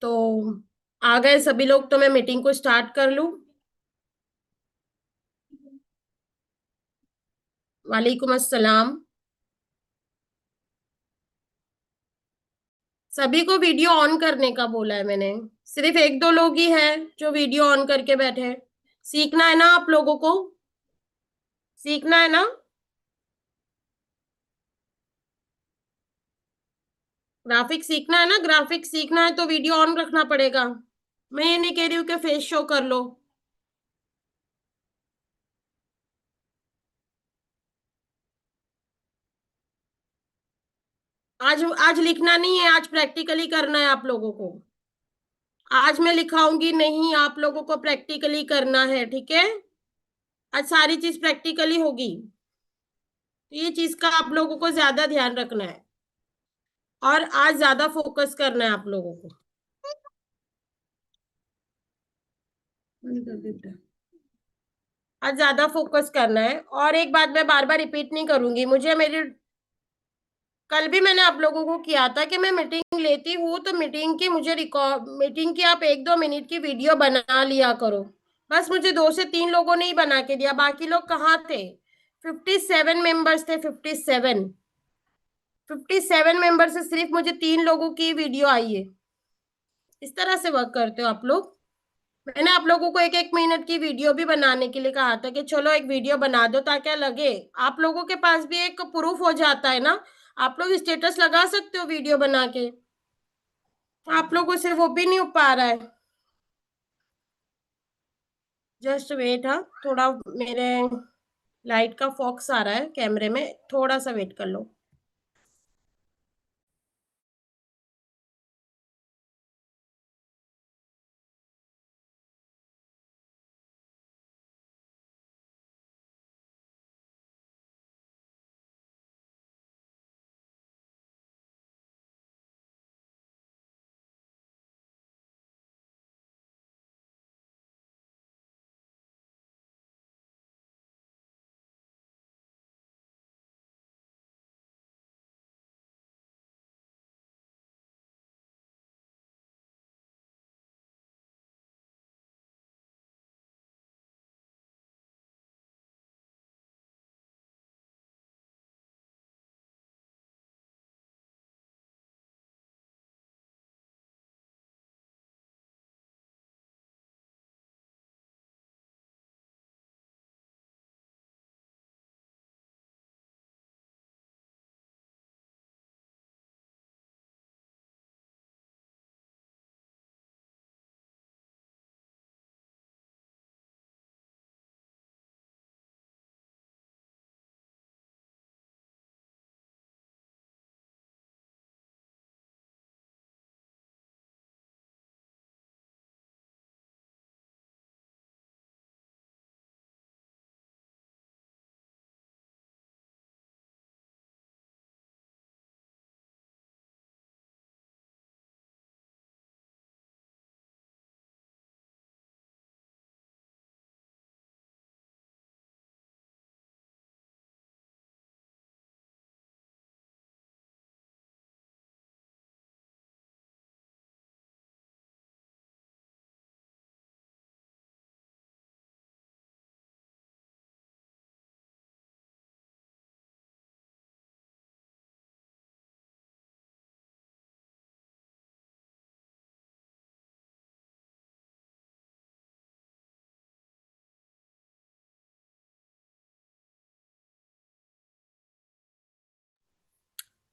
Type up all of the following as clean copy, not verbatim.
तो आ गए सभी लोग, तो मैं मीटिंग को स्टार्ट कर लूं। वालेकुम अस्सलाम। सभी को वीडियो ऑन करने का बोला है मैंने। सिर्फ एक दो लोग ही हैं जो वीडियो ऑन करके बैठे हैं। सीखना है ना आप लोगों को? सीखना है ना? ग्राफिक सीखना है ना? ग्राफिक सीखना है तो वीडियो ऑन रखना पड़ेगा। मैं ये नहीं कह रही हूँ कि फेस शो कर लो। आज आज लिखना नहीं है, आज प्रैक्टिकली करना है आप लोगों को। आज मैं लिखाऊंगी नहीं, आप लोगों को प्रैक्टिकली करना है, ठीक है? आज सारी चीज प्रैक्टिकली होगी। तो ये चीज का आप लोगों को ज्यादा ध्यान रखना है। और आज ज्यादा फोकस करना है आप लोगों को। आज ज्यादा फोकस करना है। और एक बात मैं बार बार रिपीट नहीं करूंगी, मुझे मेरी कल भी मैंने आप लोगों को किया था कि मैं मीटिंग लेती हूँ तो मीटिंग की मुझे रिकॉर्ड, मीटिंग की आप 1-2 मिनट की वीडियो बना लिया करो। बस मुझे 2 से 3 लोगों ने ही बना के दिया, बाकी लोग कहाँ थे? 57 मेंबर्स थे, 57। 57 मेंबर से सिर्फ मुझे 3 लोगों की वीडियो आई है। इस तरह से वर्क करते हो आप लोग? मैंने आप लोगों को 1-1 मिनट की वीडियो भी बनाने के लिए कहा था कि चलो एक वीडियो बना दो ताकि लगे आप लोगों के पास भी एक प्रूफ हो जाता है ना। आप लोग स्टेटस लगा सकते हो वीडियो बना के। आप लोगों से वो भी नहीं हो पा रहा है। जस्ट वेट, हाँ थोड़ा मेरे लाइट का फोकस आ रहा है कैमरे में, थोड़ा सा वेट कर लो।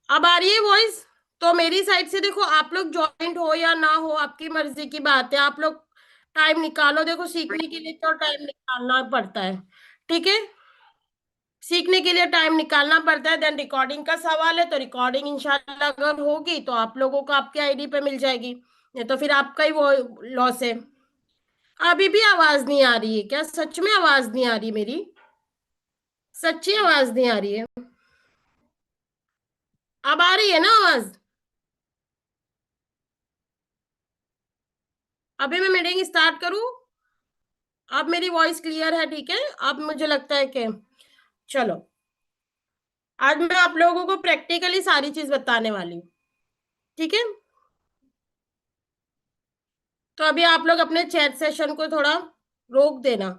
अब आ रही है वॉइस? तो मेरी साइड से देखो, आप लोग ज्वाइंट हो या ना हो आपकी मर्जी की बात है। आप लोग टाइम निकालो, देखो सीखने के लिए तो टाइम निकालना पड़ता है, ठीक है? सीखने के लिए टाइम निकालना पड़ता है। देन रिकॉर्डिंग का सवाल है, तो रिकॉर्डिंग इंशाल्लाह अगर होगी तो आप लोगों को आपके आईडी पे मिल जाएगी, नहीं तो फिर आपका ही वो लॉस है। अभी भी आवाज नहीं आ रही है क्या? सच में आवाज नहीं आ रही मेरी? सच्ची आवाज नहीं आ रही है? अब आ रही है ना आवाज? अभी मैं मीटिंग स्टार्ट करूं? अब मेरी वॉइस क्लियर है, ठीक है? अब मुझे लगता है कि चलो आज मैं आप लोगों को प्रैक्टिकली सारी चीज बताने वाली हूँ। ठीक है, तो अभी आप लोग अपने चैट सेशन को थोड़ा रोक देना।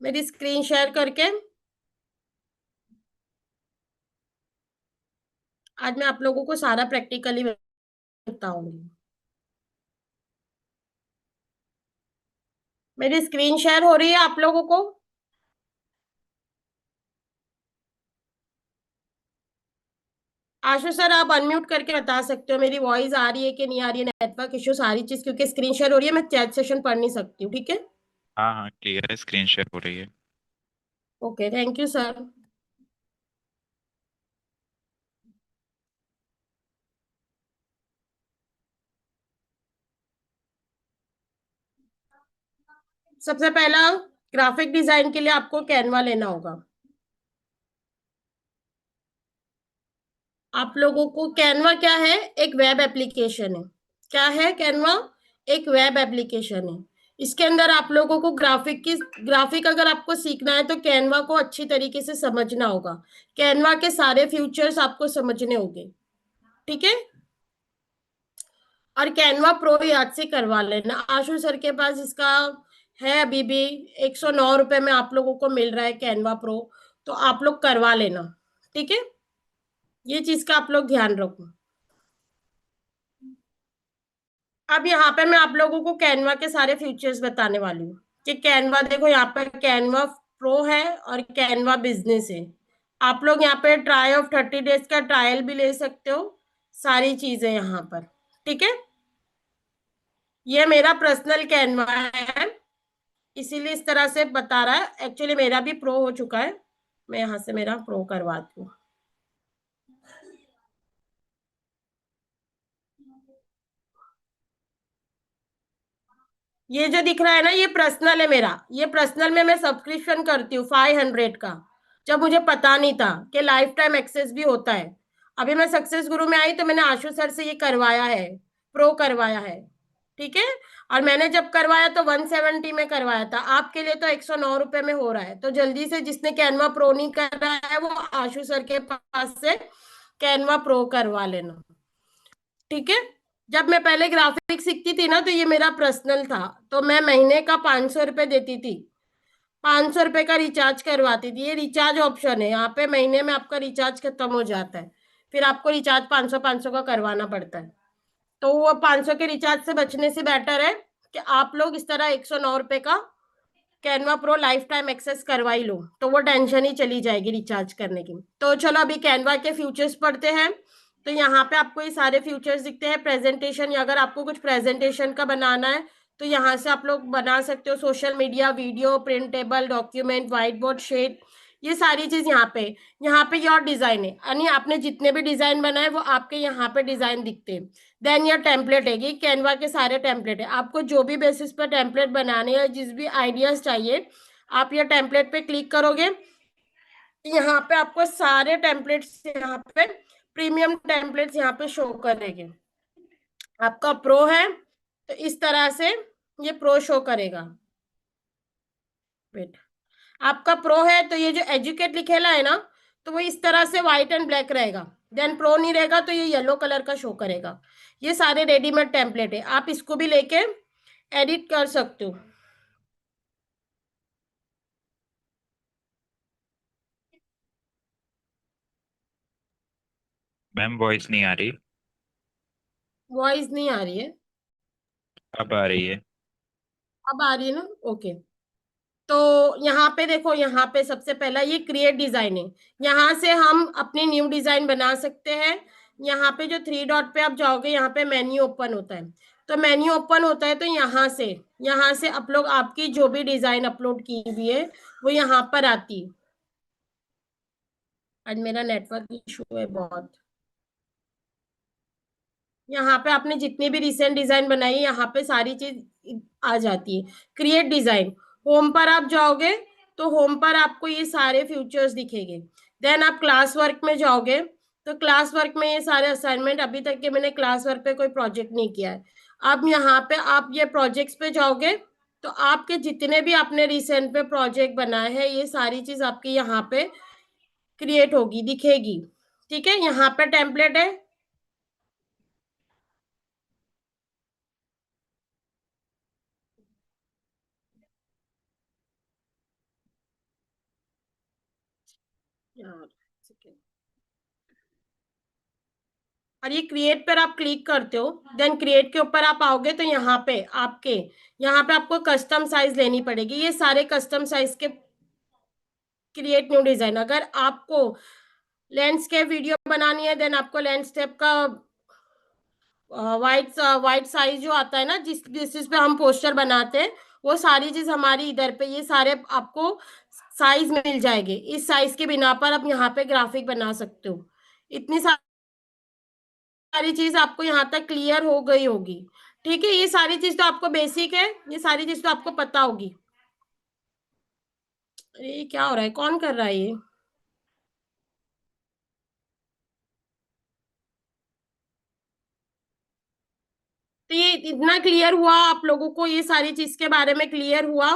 मेरी स्क्रीन शेयर करके आज मैं आप लोगों को सारा प्रैक्टिकली बताऊंगी। मेरी स्क्रीन शेयर हो रही है आप लोगों को? आशु सर, आप अनम्यूट करके बता सकते हो मेरी वॉइस आ रही है कि नहीं आ रही है, नेटवर्क इश्यू सारी चीज, क्योंकि स्क्रीन शेयर हो रही है, मैं चैट सेशन पढ़ नहीं सकती हूँ। ठीक है, हाँ हाँ, क्लियर है, स्क्रीन शेयर हो रही है। Okay, thank you sir. सबसे पहला, ग्राफिक डिजाइन के लिए आपको कैनवा लेना होगा। आप लोगों को कैनवा क्या है? एक वेब एप्लीकेशन है। क्या है कैनवा? एक वेब एप्लीकेशन है। इसके अंदर आप लोगों को ग्राफिक अगर आपको सीखना है तो कैनवा को अच्छी तरीके से समझना होगा। कैनवा के सारे फीचर्स आपको समझने होंगे। ठीक है, और कैनवा प्रो याद से करवा लेना। आशु सर के पास इसका है अभी भी, 109 रुपए में आप लोगों को मिल रहा है कैनवा प्रो, तो आप लोग करवा लेना। ठीक है, ये चीज का आप लोग ध्यान रखो। अब यहाँ पे मैं आप लोगों को कैनवा के सारे फीचर्स बताने वाली हूँ कि कैनवा, देखो यहाँ पे कैनवा प्रो है और कैनवा बिजनेस है। आप लोग यहाँ पे ट्राई ऑफ 30 डेज का ट्रायल भी ले सकते हो, सारी चीजें यहाँ पर। ठीक है, ये मेरा पर्सनल कैनवा है, इसीलिए इस तरह से बता रहा है। एक्चुअली मेरा भी प्रो हो चुका है, मैं यहाँ से मेरा प्रो करवाती हूँ। ये जो दिख रहा है ना, ये पर्सनल है मेरा। ये पर्सनल में मैं सब्सक्रिप्शन करती हूँ 500 का, जब मुझे पता नहीं था कि लाइफ टाइम एक्सेस भी होता है। अभी मैं सक्सेस गुरु में आई तो मैंने आशु सर से ये करवाया है, प्रो करवाया है। ठीक है, और मैंने जब करवाया तो 170 में करवाया था, आपके लिए तो 109 रुपए में हो रहा है। तो जल्दी से, जिसने कैनवा प्रो नहीं कर रहा है वो आशु सर के पास से कैनवा प्रो करवा लेना। ठीक है, जब मैं पहले ग्राफिक सीखती थी ना तो ये मेरा पर्सनल था, तो मैं महीने का 500 रुपये देती थी। 500 रुपये का रिचार्ज करवाती थी। ये रिचार्ज ऑप्शन है, यहाँ पे महीने में आपका रिचार्ज खत्म हो जाता है, फिर आपको रिचार्ज 500 का करवाना पड़ता है। तो वो 500 के रिचार्ज से बचने से बेटर है कि आप लोग इस तरह 109 रुपये का Canva pro lifetime access करवा ही लो, तो वो टेंशन ही चली जाएगी रिचार्ज करने की। तो चलो अभी कैनवा के फ्यूचर्स पढ़ते हैं। तो यहाँ पे आपको ये सारे फ्यूचर्स दिखते हैं। प्रेजेंटेशन, अगर आपको कुछ प्रेजेंटेशन का बनाना है तो यहाँ से आप लोग बना सकते हो। Social media, video, printable document, whiteboard, शेड, ये सारी चीज यहाँ पे योर डिजाइन है, यानी आपने जितने भी डिजाइन बनाए वो आपके यहाँ पे डिजाइन दिखते हैं। देन योर टेम्पलेट है, ये कैनवा के सारे टेम्पलेट है। आपको जो भी बेसिस पर टेम्पलेट बनाने या जिस भी आइडियाज चाहिए, आप ये टेम्पलेट पे क्लिक करोगे, यहाँ पे आपको सारे टेम्पलेट्स, यहाँ पे प्रीमियम टेम्पलेट्स यहाँ पे शो करेंगे। आपका प्रो है तो इस तरह से ये प्रो शो करेगा। वेट, आपका प्रो है तो ये जो एजुकेट लिखेला है ना, तो वो इस तरह से व्हाइट एंड ब्लैक रहेगा। देन प्रो नहीं रहेगा तो ये येलो कलर का शो करेगा। ये सारे रेडीमेड टेम्पलेट है, आप इसको भी लेके एडिट कर सकते हो। मैम वॉइस नहीं आ रही। वॉइस नहीं आ रही है? अब आ रही है। अब आ रही है ना, ओके। तो यहाँ पे देखो, यहाँ पे सबसे पहला ये क्रिएट डिजाइन है। यहाँ से हम अपनी न्यू डिजाइन बना सकते हैं। यहाँ पे जो 3 डॉट पे आप जाओगे, यहाँ पे मेन्यू ओपन होता है। तो मेन्यू ओपन होता है तो यहाँ से आप लोग आपकी जो भी डिजाइन अपलोड की हुई है वो यहाँ पर आती है। आज मेरा नेटवर्क इशू है बहुत। यहाँ पे आपने जितनी भी रिसेंट डिजाइन बनाई है यहाँ पे सारी चीज आ जाती है। क्रिएट डिजाइन, होम पर आप जाओगे तो होम पर आपको ये सारे फ्यूचर्स दिखेंगे। देन आप क्लास वर्क में जाओगे तो क्लास वर्क में ये सारे असाइनमेंट, अभी तक के मैंने क्लास वर्क पे कोई प्रोजेक्ट नहीं किया है। अब यहाँ पे आप ये प्रोजेक्ट्स पे जाओगे तो आपके जितने भी आपने रिसेंट पे प्रोजेक्ट बनाए हैं ये सारी चीज आपकी यहाँ पे क्रिएट होगी, दिखेगी। ठीक है, यहाँ पे टेम्पलेट है। यार, और ये क्रिएट पर आप क्लिक करते हो, देन क्रिएट के ऊपर आप आओगे तो यहाँ पे आपको कस्टम साइज लेनी पड़ेगी। ये सारे कस्टम साइज के क्रिएट न्यू डिजाइन। अगर आपको लैंडस्केप वीडियो बनानी है देन आपको लैंडस्केप का वाइट साइज जो आता है ना, जिस पे हम पोस्टर बनाते हैं, वो सारी चीज हमारी इधर पे ये सारे आपको साइज मिल जाएंगे। इस साइज के बिना पर आप यहाँ पे ग्राफिक बना सकते हो। इतनी सारी चीज आपको यहाँ तक क्लियर हो गई होगी। ठीक है, ये सारी चीज तो आपको बेसिक है, ये सारी चीज तो आपको पता होगी। ये क्या हो रहा है, कौन कर रहा है ये? तो ये इतना क्लियर हुआ आप लोगों को, ये सारी चीज के बारे में क्लियर हुआ?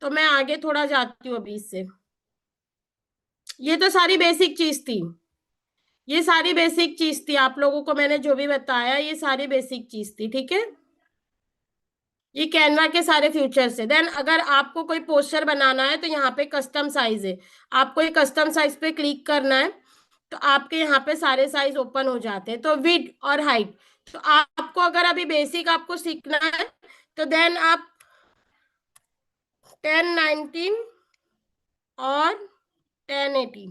तो मैं आगे थोड़ा जाती हूँ अभी इससे। ये तो सारी बेसिक चीज थी, ये सारी बेसिक चीज थी आप लोगों को मैंने जो भी बताया, ये सारी बेसिक चीज थी। ठीक है, ये कैनवा के सारे फीचर्स है। देन अगर आपको कोई पोस्टर बनाना है तो यहाँ पे कस्टम साइज है, आपको ये कस्टम साइज पे क्लिक करना है तो आपके यहाँ पे सारे साइज ओपन हो जाते हैं। तो विड्थ और हाइट, तो आपको अगर अभी बेसिक आपको सीखना है तो देन आप 1019 और 1080,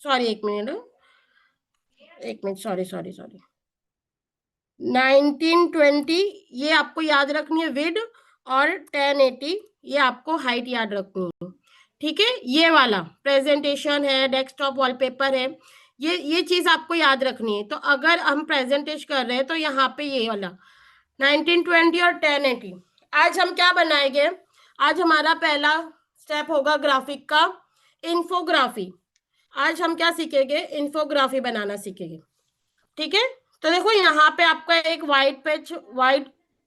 सॉरी एक मिनट, एक मिनट, सॉरी सॉरी सॉरी, 1920 ये आपको याद रखनी है विड, और 1080 ये आपको हाइट याद रखनी है। ठीक है, ये वाला प्रेजेंटेशन है, डेस्कटॉप वॉलपेपर है, ये चीज आपको याद रखनी है। तो अगर हम प्रेजेंटेशन कर रहे हैं तो यहाँ पे ये वाला 1920 और 1080। आज हम क्या बनाएंगे? आज हमारा पहला स्टेप होगा ग्राफिक का, इन्फोग्राफी। आज हम क्या सीखेंगे? इन्फोग्राफी बनाना सीखेंगे। ठीक है, तो देखो यहाँ पे आपका एक व्हाइट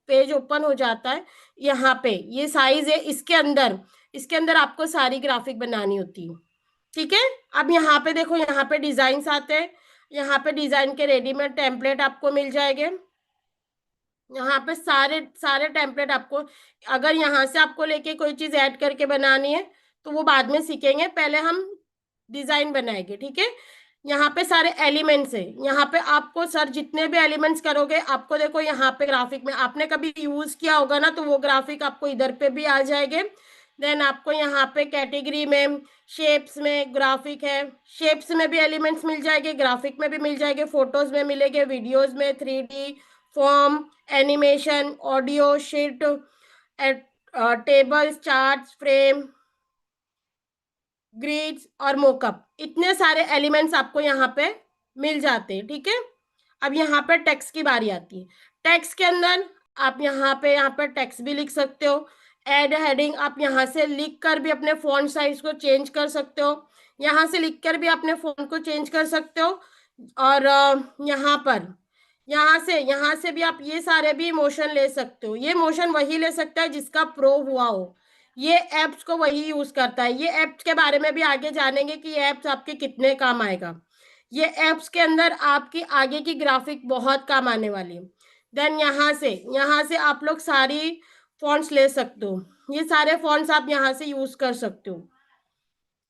पेज ओपन हो जाता है। यहाँ पे ये साइज है, इसके अंदर आपको सारी ग्राफिक बनानी होती है। ठीक है, अब यहाँ पे देखो, यहाँ पे डिजाइन आते हैं, यहाँ पे डिजाइन के रेडीमेड टेम्पलेट आपको मिल जाएंगे। यहाँ पे सारे सारे टेम्पलेट आपको, अगर यहाँ से आपको लेके कोई चीज ऐड करके बनानी है तो वो बाद में सीखेंगे, पहले हम डिजाइन बनाएंगे। ठीक है, यहाँ पे सारे एलिमेंट्स है, यहाँ पे आपको सर जितने भी एलिमेंट्स करोगे आपको देखो यहाँ पे ग्राफिक में आपने कभी यूज किया होगा ना, तो वो ग्राफिक आपको इधर पे भी आ जाएंगे। देन आपको यहाँ पे कैटेगरी में शेप्स में ग्राफिक है, शेप्स में भी एलिमेंट्स मिल जाएंगे, ग्राफिक में भी मिल जाएंगे, फोटोज में मिलेंगे, वीडियोज में 3D form, animation, audio, sheet, tables, charts, frame, grids और मोकअप, इतने सारे एलिमेंट्स आपको यहाँ पे मिल जाते हैं। ठीक है, अब यहाँ पे टेक्स्ट की बारी आती है। टेक्स्ट के अंदर आप यहाँ पे टेक्स्ट भी लिख सकते हो, एड हेडिंग आप यहाँ से लिख कर भी अपने फॉन्ट साइज को चेंज कर सकते हो, यहाँ से लिख कर भी अपने फॉन्ट को चेंज कर सकते हो। और यहाँ से भी आप ये सारे भी मोशन ले सकते हो। ये मोशन वही ले सकता है जिसका प्रो हुआ हो, ये एप्स को वही यूज करता है। ये एप्स के बारे में भी आगे जानेंगे कि ये एप्स आपके कितने काम आएगा। ये एप्स के अंदर आपकी आगे की ग्राफिक बहुत काम आने वाली है। देन यहाँ से आप लोग सारी फॉन्ट्स ले सकते हो, ये सारे फॉन्ट्स आप यहाँ से यूज कर सकते हो।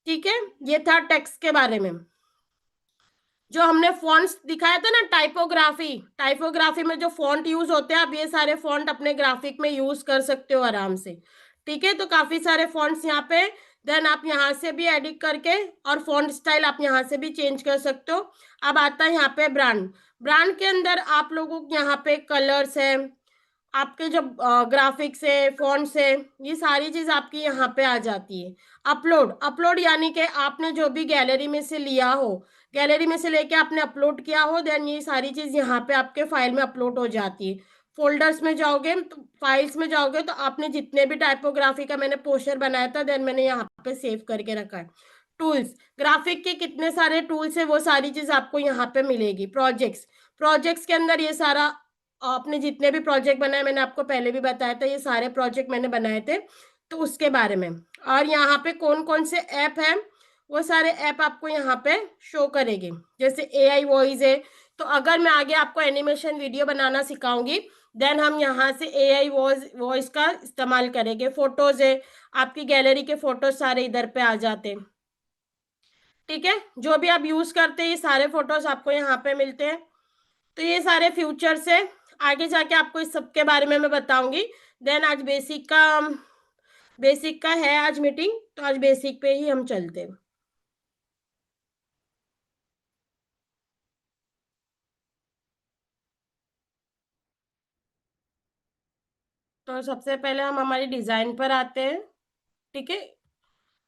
ठीक है, ये था टेक्स्ट के बारे में। जो हमने फॉन्ट्स दिखाया था ना, टाइपोग्राफी में जो फॉन्ट यूज होते हैं, आप ये सारे फॉन्ट अपने ग्राफिक में यूज कर सकते हो आराम से। ठीक है, तो काफी सारे फॉन्ट्स यहाँ पे, देन आप यहाँ से भी एडिट करके और फॉन्ट स्टाइल आप यहाँ से भी चेंज कर सकते हो। अब आता है यहाँ पे ब्रांड। ब्रांड के अंदर आप लोगों को यहाँ पे कलर्स है, आपके जो ग्राफिक्स है, फॉन्ट्स है, ये सारी चीज आपकी यहाँ पे आ जाती है। अपलोड, यानी कि आपने जो भी गैलरी में से लिया हो, गैलरी में से लेके आपने अपलोड किया हो, देन ये सारी चीज यहाँ पे आपके फाइल में अपलोड हो जाती है। फोल्डर्स में जाओगे तो फाइल्स में जाओगे तो आपने जितने भी टाइपोग्राफी का मैंने पोस्टर बनाया था देन मैंने यहाँ पे सेव करके रखा है। टूल्स, ग्राफिक के कितने सारे टूल्स है वो सारी चीज आपको यहाँ पे मिलेगी। प्रोजेक्ट्स के अंदर ये सारा आपने जितने भी प्रोजेक्ट बनाए, मैंने आपको पहले भी बताया था, ये सारे प्रोजेक्ट मैंने बनाए थे, तो उसके बारे में। और यहाँ पे कौन कौन से ऐप हैं, वो सारे ऐप आपको यहाँ पे शो करेंगे। जैसे एआई वॉइस है, तो अगर मैं आगे आपको एनिमेशन वीडियो बनाना सिखाऊंगी, देन हम यहाँ से एआई वॉइस वॉइस का इस्तेमाल करेंगे। फोटोज है, आपकी गैलरी के फोटोज सारे इधर पे आ जाते हैं। ठीक है, जो भी आप यूज करते हैं ये सारे फोटोज आपको यहाँ पे मिलते हैं। तो ये सारे फ्यूचर्स है, आगे जाके आपको इस सब के बारे में मैं बताऊंगी। देन आज बेसिक का है आज मीटिंग, तो आज बेसिक पे ही हम चलते हैं। तो सबसे पहले हम हमारी डिजाइन पर आते हैं। ठीक है,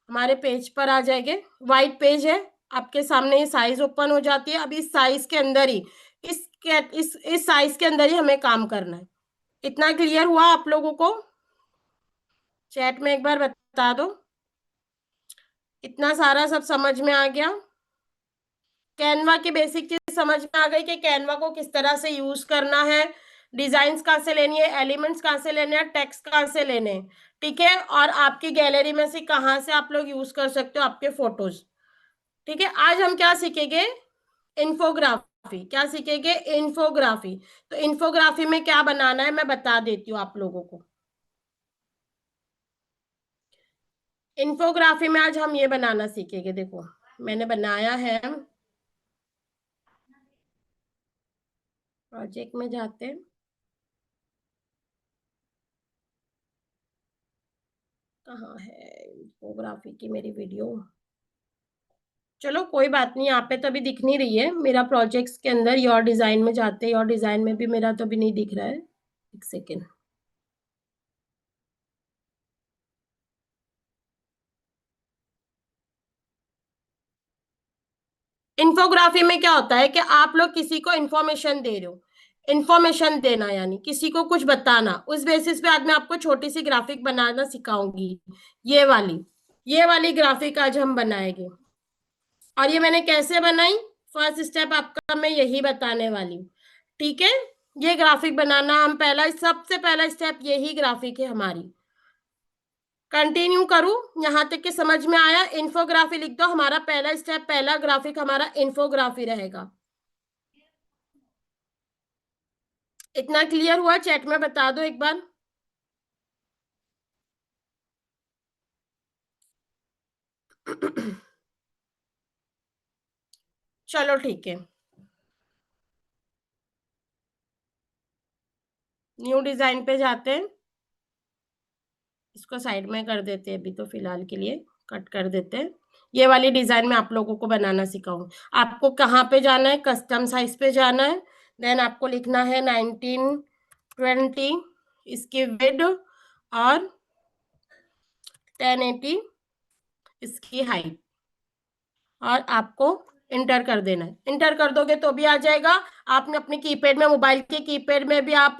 हमारे पेज पर आ जाएंगे, वाइट पेज है आपके सामने, ये साइज ओपन हो जाती है। अब इस साइज के अंदर ही, इस साइज के अंदर ही हमें काम करना है। इतना क्लियर हुआ आप लोगों को? चैट में एक बार बता दो, इतना सारा सब समझ में आ गया? कैनवा की बेसिक चीज समझ में आ गई कि कैनवा को किस तरह से यूज करना है, डिजाइन्स कहाँ से लेनी है, एलिमेंट्स कहाँ से लेने हैं, टेक्स्ट कहाँ से लेने हैं। ठीक है, और आपकी गैलरी में से कहाँ से आप लोग यूज कर सकते हो आपके फोटोज। ठीक है, आज हम क्या सीखेंगे? इन्फोग्राफी। क्या सीखेंगे? इन्फोग्राफी। तो इन्फोग्राफी में क्या बनाना है मैं बता देती हूँ आप लोगों को। इन्फोग्राफी में आज हम ये बनाना सीखेंगे। देखो मैंने बनाया है, प्रोजेक्ट में जाते हैं, कहाँ है इन्फोग्राफी की मेरी वीडियो? चलो कोई बात नहीं, यहाँ पे तो अभी दिख नहीं रही है। मेरा प्रोजेक्ट्स के अंदर योर डिजाइन में जाते हैं, योर डिजाइन में भी मेरा तो अभी नहीं दिख रहा है। एक सेकेंड। इन्फोग्राफी में क्या होता है कि आप लोग किसी को इंफॉर्मेशन दे रहे हो। इंफॉर्मेशन देना यानी किसी को कुछ बताना, उस बेसिस पे आज मैं आपको छोटी सी ग्राफिक बनाना सिखाऊंगी। ये वाली ग्राफिक आज हम बनाएंगे। और ये मैंने कैसे बनाई, फर्स्ट स्टेप आपका मैं यही बताने वाली हूँ। ठीक है, ये ग्राफिक बनाना हम पहला, सबसे पहला स्टेप यही ग्राफिक है हमारी। कंटिन्यू करूं यहां तक कि समझ में आया? इन्फोग्राफी लिख दो, हमारा पहला स्टेप, पहला ग्राफिक हमारा इन्फोग्राफी रहेगा। इतना क्लियर हुआ? चैट में बता दो एक बार। चलो ठीक है, न्यू डिजाइन पे जाते हैं। इसको साइड में कर देते हैं, अभी तो फिलहाल के लिए कट कर देते हैं। ये वाली डिजाइन में आप लोगों को बनाना सिखाऊं। आपको कहाँ पे जाना है? कस्टम साइज पे जाना है। देन आपको लिखना है 1920, इसकी विड, और 1080 इसकी हाइट, और आपको इंटर कर देना है। इंटर कर दोगे तो भी आ जाएगा। आपने अपने कीपैड में, मोबाइल के कीपैड में भी आप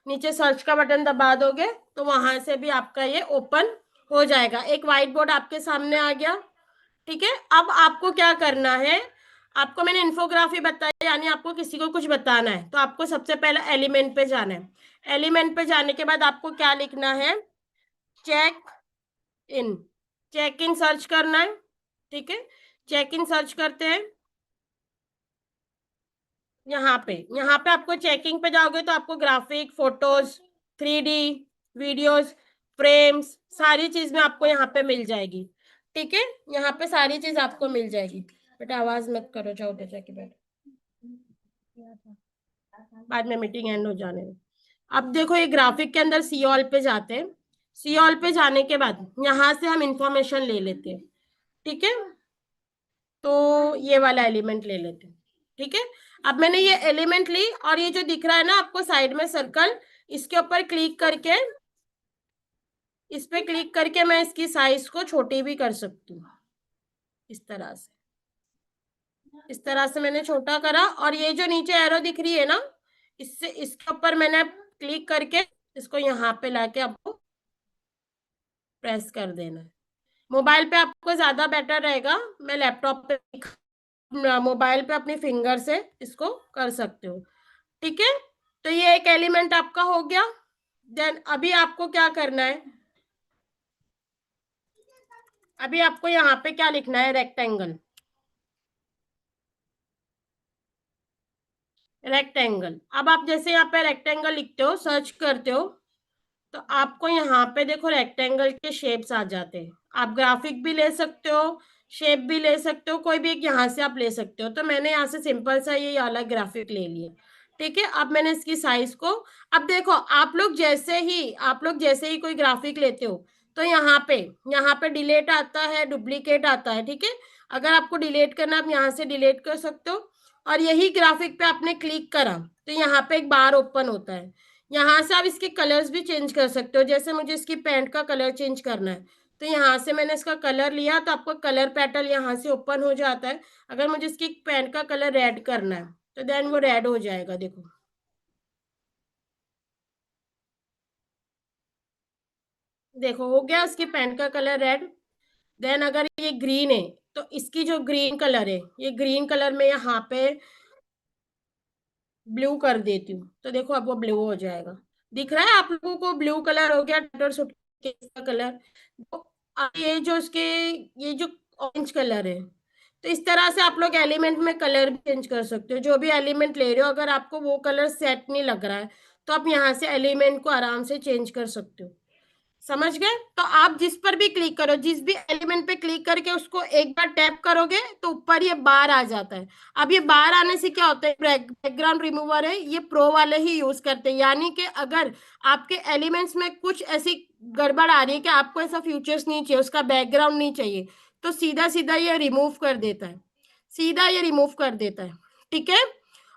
नीचे सर्च का बटन दबा दोगे तो वहां से भी आपका ये ओपन हो जाएगा। एक व्हाइट बोर्ड आपके सामने आ गया। ठीक है, अब आपको क्या करना है? आपको मैंने इन्फोग्राफी बताई, यानी आपको किसी को कुछ बताना है, तो आपको सबसे पहले एलिमेंट पे जाना है। एलिमेंट पे जाने के बाद आपको क्या लिखना है? Check in. Check in search करना है। ठीक है, चेक इन सर्च करते हैं। यहाँ पे आपको चेकिंग पे जाओगे तो आपको graphic, photos, 3D, videos, frames, सारी चीज में आपको यहाँ पे मिल जाएगी। ठीक है, यहाँ पे सारी चीज आपको मिल जाएगी। बेटा आवाज मत करो, जाओ उधर जाके बैठ, बाद में मीटिंग एंड हो जाने दो। अब देखो ये ग्राफिक के अंदर सी ऑल पे जाते हैं। सी ऑल पे जाने के बाद यहाँ से हम इंफॉर्मेशन ले लेते हैं। ठीक है, तो ये वाला एलिमेंट ले लेते हैं। ठीक है, अब मैंने ये एलिमेंट ली, और ये जो दिख रहा है ना आपको साइड में सर्कल, इसके ऊपर क्लिक करके, इस पे क्लिक करके मैं इसकी साइज को छोटी भी कर सकती हूँ। इस तरह से, इस तरह से मैंने छोटा करा, और ये जो नीचे एरो दिख रही है ना, इससे इसके ऊपर मैंने क्लिक करके इसको यहाँ पे लाके आपको प्रेस कर देना है। मोबाइल पे आपको ज्यादा बेटर रहेगा, मैं लैपटॉप पे, मोबाइल पे अपनी फिंगर से इसको कर सकते हो। ठीक है, तो ये एक एलिमेंट आपका हो गया। देन अभी आपको क्या करना है, अभी आपको यहाँ पे क्या लिखना है, रेक्टेंगल। रेक्टेंगल, अब आप जैसे यहाँ पे रेक्टेंगल लिखते हो, सर्च करते हो, तो आपको यहाँ पे देखो रेक्टेंगल के शेप्स आ जाते हैं। आप ग्राफिक भी ले सकते हो, शेप भी ले सकते हो, कोई भी एक यहाँ से आप ले सकते हो। तो मैंने यहाँ से सिंपल सा ये वाला ग्राफिक ले लिया। ठीक है, अब मैंने इसकी साइज को, अब देखो आप लोग जैसे ही कोई ग्राफिक लेते हो, तो यहाँ पे डिलीट आता है, डुप्लीकेट आता है। ठीक है, अगर आपको डिलीट करना, आप यहाँ से डिलीट कर सकते हो। और यही ग्राफिक पे आपने क्लिक करा तो यहाँ पे एक बार ओपन होता है। यहाँ से आप इसके कलर्स भी चेंज कर सकते हो। जैसे मुझे इसकी पैंट का कलर चेंज करना है, तो यहाँ से मैंने इसका कलर लिया, तो आपको कलर पैटर्न यहाँ से ओपन हो जाता है। अगर मुझे इसकी पैंट का कलर रेड करना है, तो देन वो रेड हो जाएगा। देखो, देखो हो गया उसकी पैंट का कलर रेड। देन अगर ये ग्रीन है, तो इसकी जो ग्रीन कलर है, ये ग्रीन कलर में यहाँ पे ब्लू कर देती हूँ, तो देखो अब वो ब्लू हो जाएगा। दिख रहा है आप लोगों को, ब्लू कलर हो गया टटर सूट का कलर। तो ये जो इसके, ये जो ऑरेंज कलर है, तो इस तरह से आप लोग एलिमेंट में कलर भी चेंज कर सकते हो। जो भी एलिमेंट ले रहे हो, अगर आपको वो कलर सेट नहीं लग रहा है, तो आप यहाँ से एलिमेंट को आराम से चेंज कर सकते हो। समझ गए? तो आप जिस पर भी क्लिक करो, जिस भी एलिमेंट पे क्लिक करके उसको एक बार टैप करोगे, तो ऊपर ये बार आ जाता है। अब ये बार आने से क्या होता है, बैकग्राउंड रिमूवर है, ये प्रो वाले ही यूज करते हैं। यानी कि अगर आपके एलिमेंट्स में कुछ ऐसी गड़बड़ आ रही है कि आपको ऐसा फ्यूचर्स नहीं चाहिए, उसका बैकग्राउंड नहीं चाहिए, तो सीधा सीधा ये रिमूव कर देता है, सीधा ये रिमूव कर देता है। ठीक है,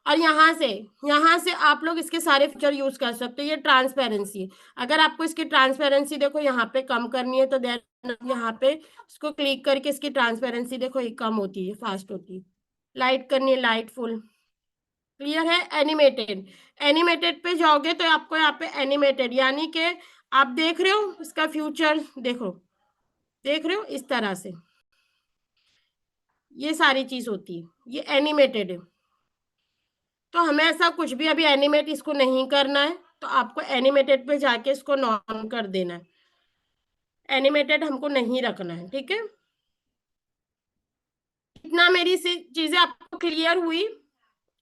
और यहाँ से आप लोग इसके सारे फीचर यूज कर सकते हो। ये ट्रांसपेरेंसी, अगर आपको इसकी ट्रांसपेरेंसी देखो यहाँ पे कम करनी है, तो देन यहाँ पे इसको क्लिक करके इसकी ट्रांसपेरेंसी देखो ये कम होती है, फास्ट होती है। लाइट करनी है, लाइट फुल। क्लियर है? एनिमेटेड, एनिमेटेड पे जाओगे तो आपको यहाँ पे एनिमेटेड, यानी कि आप देख रहे हो इसका फ्यूचर, देखो, देख रहे हो इस तरह से ये सारी चीज होती है, ये एनिमेटेड है। तो हमें ऐसा कुछ भी अभी एनिमेट इसको नहीं करना है, तो आपको एनिमेटेड पे जाके इसको नॉन कर देना है। एनिमेटेड हमको नहीं रखना है। ठीक है, इतना मेरी चीजें आपको क्लियर हुई।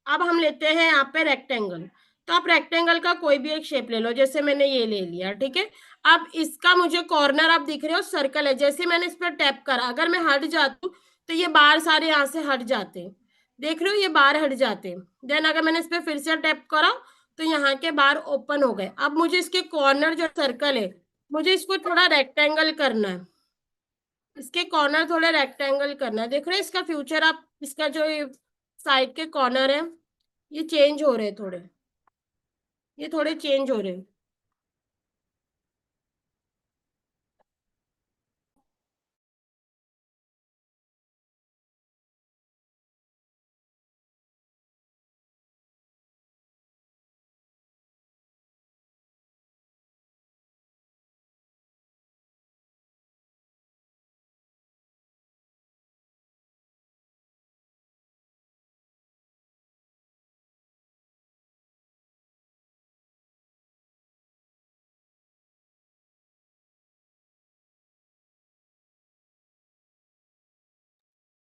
अब हम लेते हैं यहाँ पे रेक्टेंगल। तो आप रेक्टेंगल का कोई भी एक शेप ले लो, जैसे मैंने ये ले लिया। ठीक है, अब इसका मुझे कॉर्नर, आप दिख रहे हो सर्कल है, जैसे मैंने इस पर टैप करा, अगर मैं हट जाती हूँ तो ये बार सारे यहाँ से हट जाते हैं। देख रहे हो, ये बार हट जाते हैं। देन अगर मैंने इस पर फिर से टैप करा, तो यहाँ के बार ओपन हो गए। अब मुझे इसके कॉर्नर जो सर्कल है, मुझे इसको थोड़ा रेक्टेंगल करना है, इसके कॉर्नर थोड़े रेक्टेंगल करना है। देख रहे हैं इसका फ्यूचर, आप इसका जो साइड के कॉर्नर है, ये चेंज हो रहे हैं थोड़े, ये थोड़े चेंज हो रहे हैं।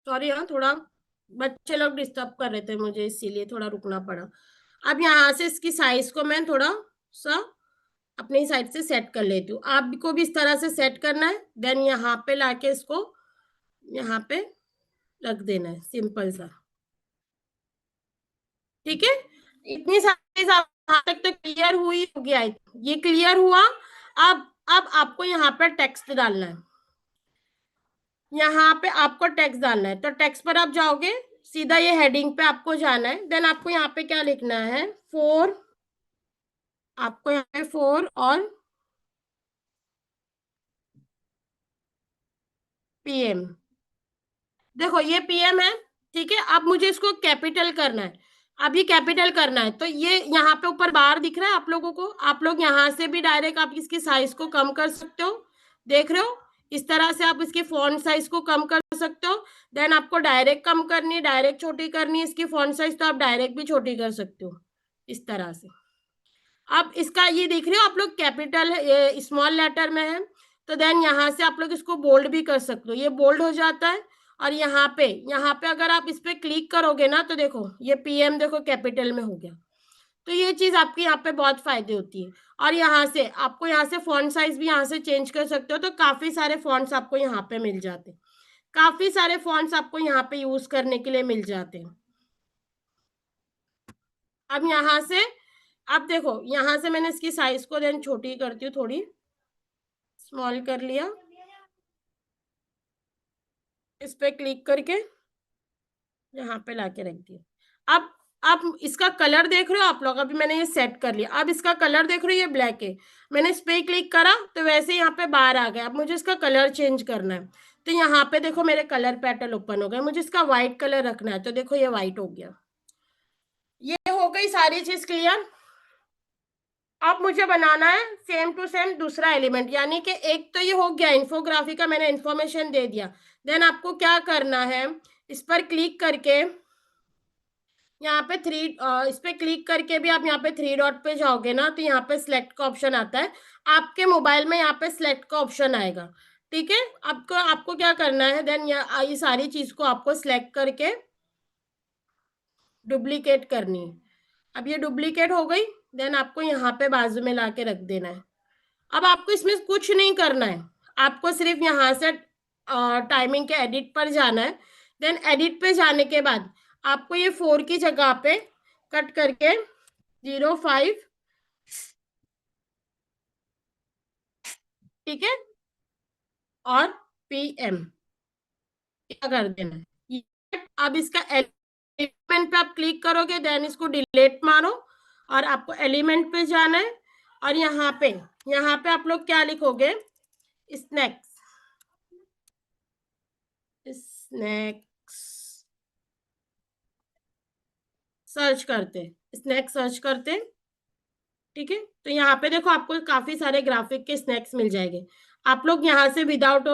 सॉरी हाँ, थोड़ा बच्चे लोग डिस्टर्ब कर रहे थे मुझे, इसीलिए थोड़ा रुकना पड़ा। अब यहाँ से इसकी साइज को मैं थोड़ा सा अपनी साइड से सेट कर लेती हूँ। आपको भी इस तरह से सेट करना है। देन यहाँ पे लाके इसको यहाँ पे रख देना है, सिंपल सा। ठीक है, इतनी सारी यहाँ तक तो क्लियर हुई हो गया है। ये क्लियर हुआ। अब आपको यहाँ पर टेक्स्ट डालना है, यहाँ पे आपको टेक्स्ट डालना है। तो टेक्स्ट पर आप जाओगे, सीधा ये हेडिंग पे आपको जाना है। देन आपको यहाँ पे क्या लिखना है, 4, आपको यहाँ पे 4 और PM। देखो ये PM है। ठीक है, अब मुझे इसको कैपिटल करना है, अभी कैपिटल करना है। तो ये यहाँ पे ऊपर बार दिख रहा है आप लोगों को, आप लोग यहाँ से भी डायरेक्ट आप इसकी साइज को कम कर सकते हो। देख रहे हो, इस तरह से आप इसके फॉन्ट साइज को कम कर सकते हो। देन आपको डायरेक्ट कम करनी है, डायरेक्ट छोटी करनी है इसकी फॉन्ट साइज, तो आप डायरेक्ट भी छोटी कर सकते हो इस तरह से। अब इसका ये देख रहे हो आप लोग, कैपिटल स्मॉल लेटर में है, तो देन यहाँ से आप लोग इसको बोल्ड भी कर सकते हो, ये बोल्ड हो जाता है। और यहाँ पे अगर आप इस पे क्लिक करोगे ना, तो देखो ये पीएम देखो कैपिटल में हो गया। तो ये चीज आपकी यहाँ पे बहुत फायदे होती है। और यहाँ से फॉन्ट साइज भी यहाँ से चेंज कर सकते हो, तो काफी सारे फॉन्ट्स आपको यहाँ पे मिल जाते हैं, काफी सारे फॉन्ट्स आपको यहाँ पे यूज करने के लिए मिल जाते हैं। अब यहाँ से, अब देखो यहाँ से मैंने इसकी साइज को देन छोटी करती हूँ, थोड़ी स्मॉल कर लिया, इस पे क्लिक करके यहाँ पे लाके रख दिया। अब इसका कलर देख रहे हो आप लोग, अभी मैंने ये सेट कर लिया, अब इसका कलर देख रहे हो ये ब्लैक है, मैंने इस पे क्लिक करा तो वैसे यहाँ पे बाहर आ गया। अब मुझे इसका कलर चेंज करना है, तो यहाँ पे देखो मेरे कलर पैटर्न ओपन हो गए, मुझे इसका व्हाइट कलर रखना है, तो देखो ये व्हाइट हो गया। ये हो गई सारी चीज क्लियर। अब मुझे बनाना है सेम टू सेम दूसरा एलिमेंट, यानी कि एक तो ये हो गया इन्फोग्राफी का, मैंने इन्फॉर्मेशन दे दिया। देन आपको क्या करना है, इस पर क्लिक करके यहाँ पे इस पे क्लिक करके भी आप यहाँ पे थ्री डॉट पे जाओगे ना, तो यहाँ पे सिलेक्ट का ऑप्शन आता है, आपके मोबाइल में यहाँ पे सिलेक्ट का ऑप्शन आएगा। ठीक है, आपको आपको क्या करना है, देन ये सारी चीज को आपको सिलेक्ट करके डुप्लीकेट करनी है। अब ये डुप्लीकेट हो गई, देन आपको यहाँ पे बाजू में लाके रख देना है। अब आपको इसमें कुछ नहीं करना है, आपको सिर्फ यहाँ से टाइमिंग के एडिट पर जाना है। देन एडिट पे जाने के बाद आपको ये 4 की जगह पे कट करके 05, ठीक है, और PM क्या कर देना है अब इसका एलिमेंट पे आप क्लिक करोगे, देन इसको डिलीट मारो और आपको एलिमेंट पे जाना है। और यहाँ पे आप लोग क्या लिखोगे, स्नैक्स, स्नैक्स सर्च करते, स्नैक्स सर्च करते। ठीक है, तो यहाँ पे देखो आपको काफी सारे ग्राफिक के स्नैक्स मिल जाएंगे। आप लोग यहाँ से विदाउट,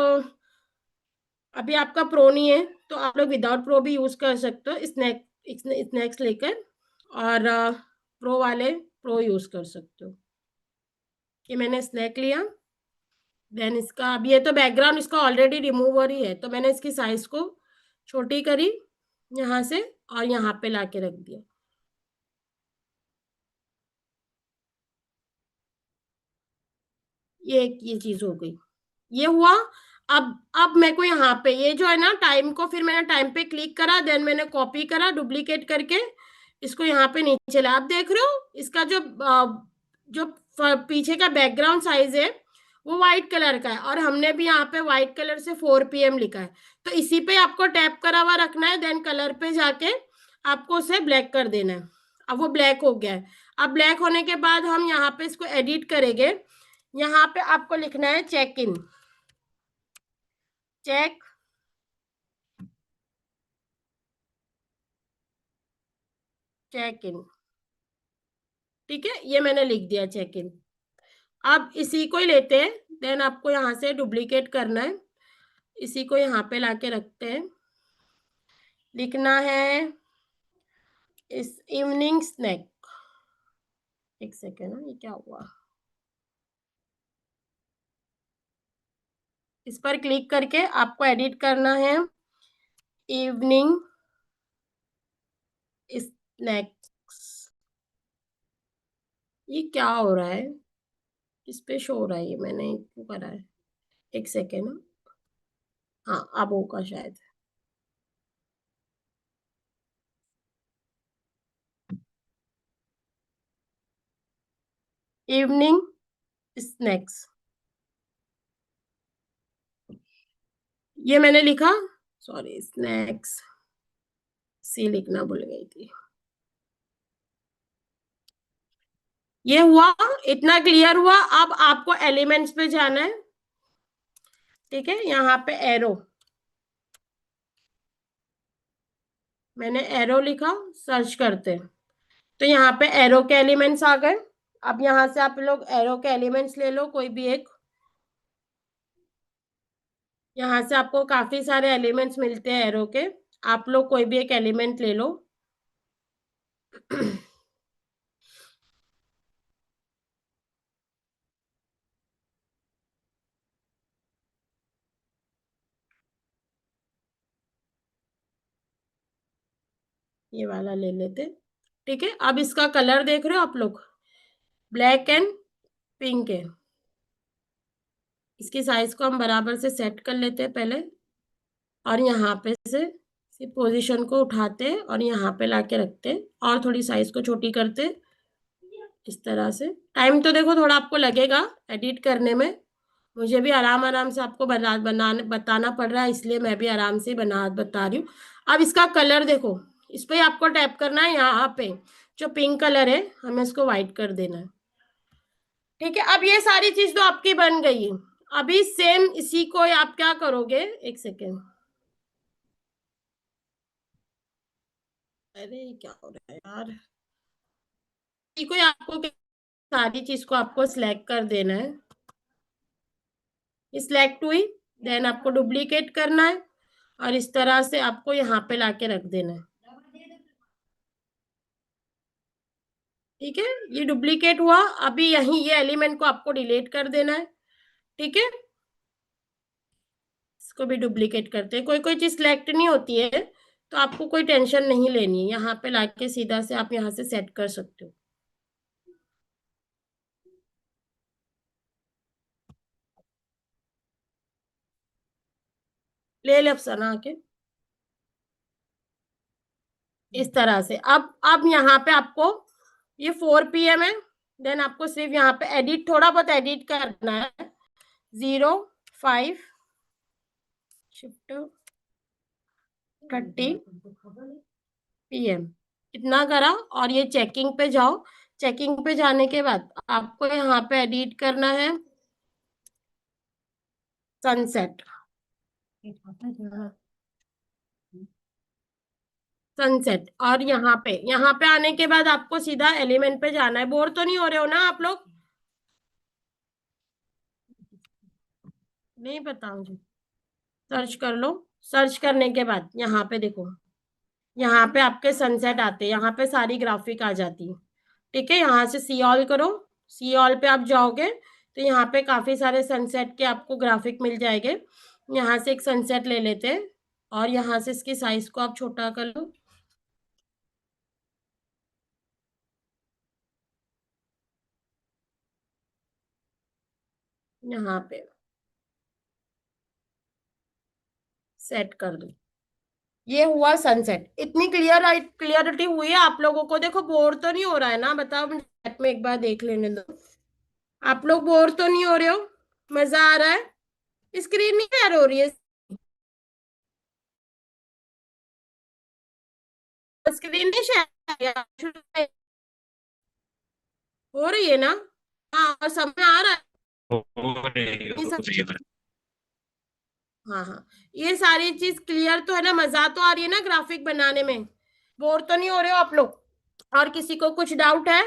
अभी आपका प्रो नहीं है तो आप लोग विदाउट प्रो भी यूज कर सकते हो, स्नैक्स लेकर, और प्रो वाले प्रो यूज कर सकते हो। ये मैंने स्नैक लिया, देन इसका, अब ये तो बैकग्राउंड इसका ऑलरेडी रिमूव हो रही है, तो मैंने इसकी साइज को छोटी करी यहाँ से और यहाँ पे लाके रख दिया। ये चीज हो गई, ये हुआ। अब मेरे को यहाँ पे ये जो है ना टाइम को, फिर मैंने टाइम पे क्लिक करा, देन मैंने कॉपी करा डुप्लीकेट करके इसको यहाँ पे नीचे ला। आप देख रहे हो इसका जो पीछे का बैकग्राउंड साइज है वो व्हाइट कलर का है, और हमने भी यहाँ पे व्हाइट कलर से 4 PM लिखा है, तो इसी पे आपको टैप करा हुआ रखना है, देन कलर पे जाके आपको उसे ब्लैक कर देना है। अब वो ब्लैक हो गया है। अब ब्लैक होने के बाद हम यहाँ पे इसको एडिट करेंगे, यहाँ पे आपको लिखना है check in, check check in, ठीक है, ये मैंने लिख दिया चेक इन। अब इसी को ही लेते हैं, देन आपको यहाँ से डुप्लीकेट करना है, इसी को यहाँ पे लाके रखते हैं, लिखना है इस इवनिंग स्नैक। एक सेकेंड ना, ये क्या हुआ, इस पर क्लिक करके आपको एडिट करना है इवनिंग स्नैक्स। ये क्या हो रहा है, इस पे शो हो रहा है, ये मैंने क्यों करा है, एक सेकेंड। हाँ अब होगा शायद। इवनिंग स्नैक्स, ये मैंने लिखा, सॉरी स्नैक्स सी लिखना भूल गई थी। ये हुआ, इतना क्लियर हुआ। अब आपको एलिमेंट्स पे जाना है, ठीक है, यहाँ पे एरो, मैंने एरो लिखा, सर्च करते हैं, तो यहाँ पे एरो के एलिमेंट्स आ गए। अब यहाँ से आप लोग एरो के एलिमेंट्स ले लो कोई भी एक, यहाँ से आपको काफी सारे एलिमेंट्स मिलते हैं एरो के, आप लोग कोई भी एक एलिमेंट ले लो। ये वाला ले लेते। ठीक है, अब इसका कलर देख रहे हो आप लोग, ब्लैक एंड पिंक है। इसकी साइज को हम बराबर से सेट कर लेते हैं पहले, और यहाँ पे से पोजीशन को उठाते हैं और यहाँ पे लाके रखते हैं, और थोड़ी साइज को छोटी करते हैं इस तरह से। टाइम तो देखो थोड़ा आपको लगेगा एडिट करने में, मुझे भी आराम आराम से आपको बनाने बताना पड़ रहा है, इसलिए मैं भी आराम से बता रही हूँ। अब इसका कलर देखो, इस पे आपको टैप करना है, यहाँ पे जो पिंक कलर है हमें इसको व्हाइट कर देना है। ठीक है, अब ये सारी चीज तो आपकी बन गई। अभी सेम इसी को आप क्या करोगे, एक सेकेंड, अरे क्या हो रहा है यार, इसी को आपको सारी चीज को आपको सिलेक्ट कर देना है, सिलेक्ट हुई, देन आपको डुप्लीकेट करना है और इस तरह से आपको यहाँ पे लाके रख देना है। ठीक है, ये डुप्लीकेट हुआ, अभी यही ये एलिमेंट को आपको डिलीट कर देना है। ठीक है, इसको भी डुप्लीकेट करते हैं, कोई कोई चीज सिलेक्ट नहीं होती है तो आपको कोई टेंशन नहीं लेनी है, यहाँ पे लाके सीधा से आप यहाँ से सेट कर सकते हो। ले ले अफसाना आके, इस तरह से। अब यहाँ पे आपको ये 4 PM है, देन आपको सिर्फ यहाँ पे एडिट, थोड़ा बहुत एडिट करना है, 0, 5 शिफ्ट 30 PM इतना करा, और ये चेकिंग पे जाओ। चेकिंग पे जाने के बाद आपको यहाँ पे एडिट करना है सनसेट, सनसेट, और यहाँ पे आने के बाद आपको सीधा एलिमेंट पे जाना है। बोर तो नहीं हो रहे हो ना आप लोग? नहीं पता मुझे, सर्च कर लो। सर्च करने के बाद यहाँ पे देखो, यहाँ पे आपके सनसेट आते हैं, यहाँ पे सारी ग्राफिक आ जाती है। ठीक है, यहाँ से सी ऑल करो, सी ऑल पे आप जाओगे तो यहाँ पे काफी सारे सनसेट के आपको ग्राफिक मिल जाएंगे। यहाँ से एक सनसेट ले लेते हैं और यहाँ से इसकी साइज को आप छोटा कर लो, यहाँ पे सेट कर दो। ये हुआ सनसेट, इतनी क्लियरिटी हुई है आप लोगों को? देखो बोर तो नहीं हो रहा है ना, बताओ मुझे chat में एक बार देख लेने दो। आप लोग बोर तो नहीं हो रहे हो? मजा आ रहा है? स्क्रीन नहीं शेयर हो रही है? स्क्रीन नहीं शेयर हो रही है ना? हाँ, और समय आ रहा हो है? रही है। हाँ हाँ, ये सारी चीज क्लियर तो है ना? मजा तो आ रही है ना ग्राफिक बनाने में? बोर तो नहीं हो रहे हो आप लोग? और किसी को कुछ डाउट है?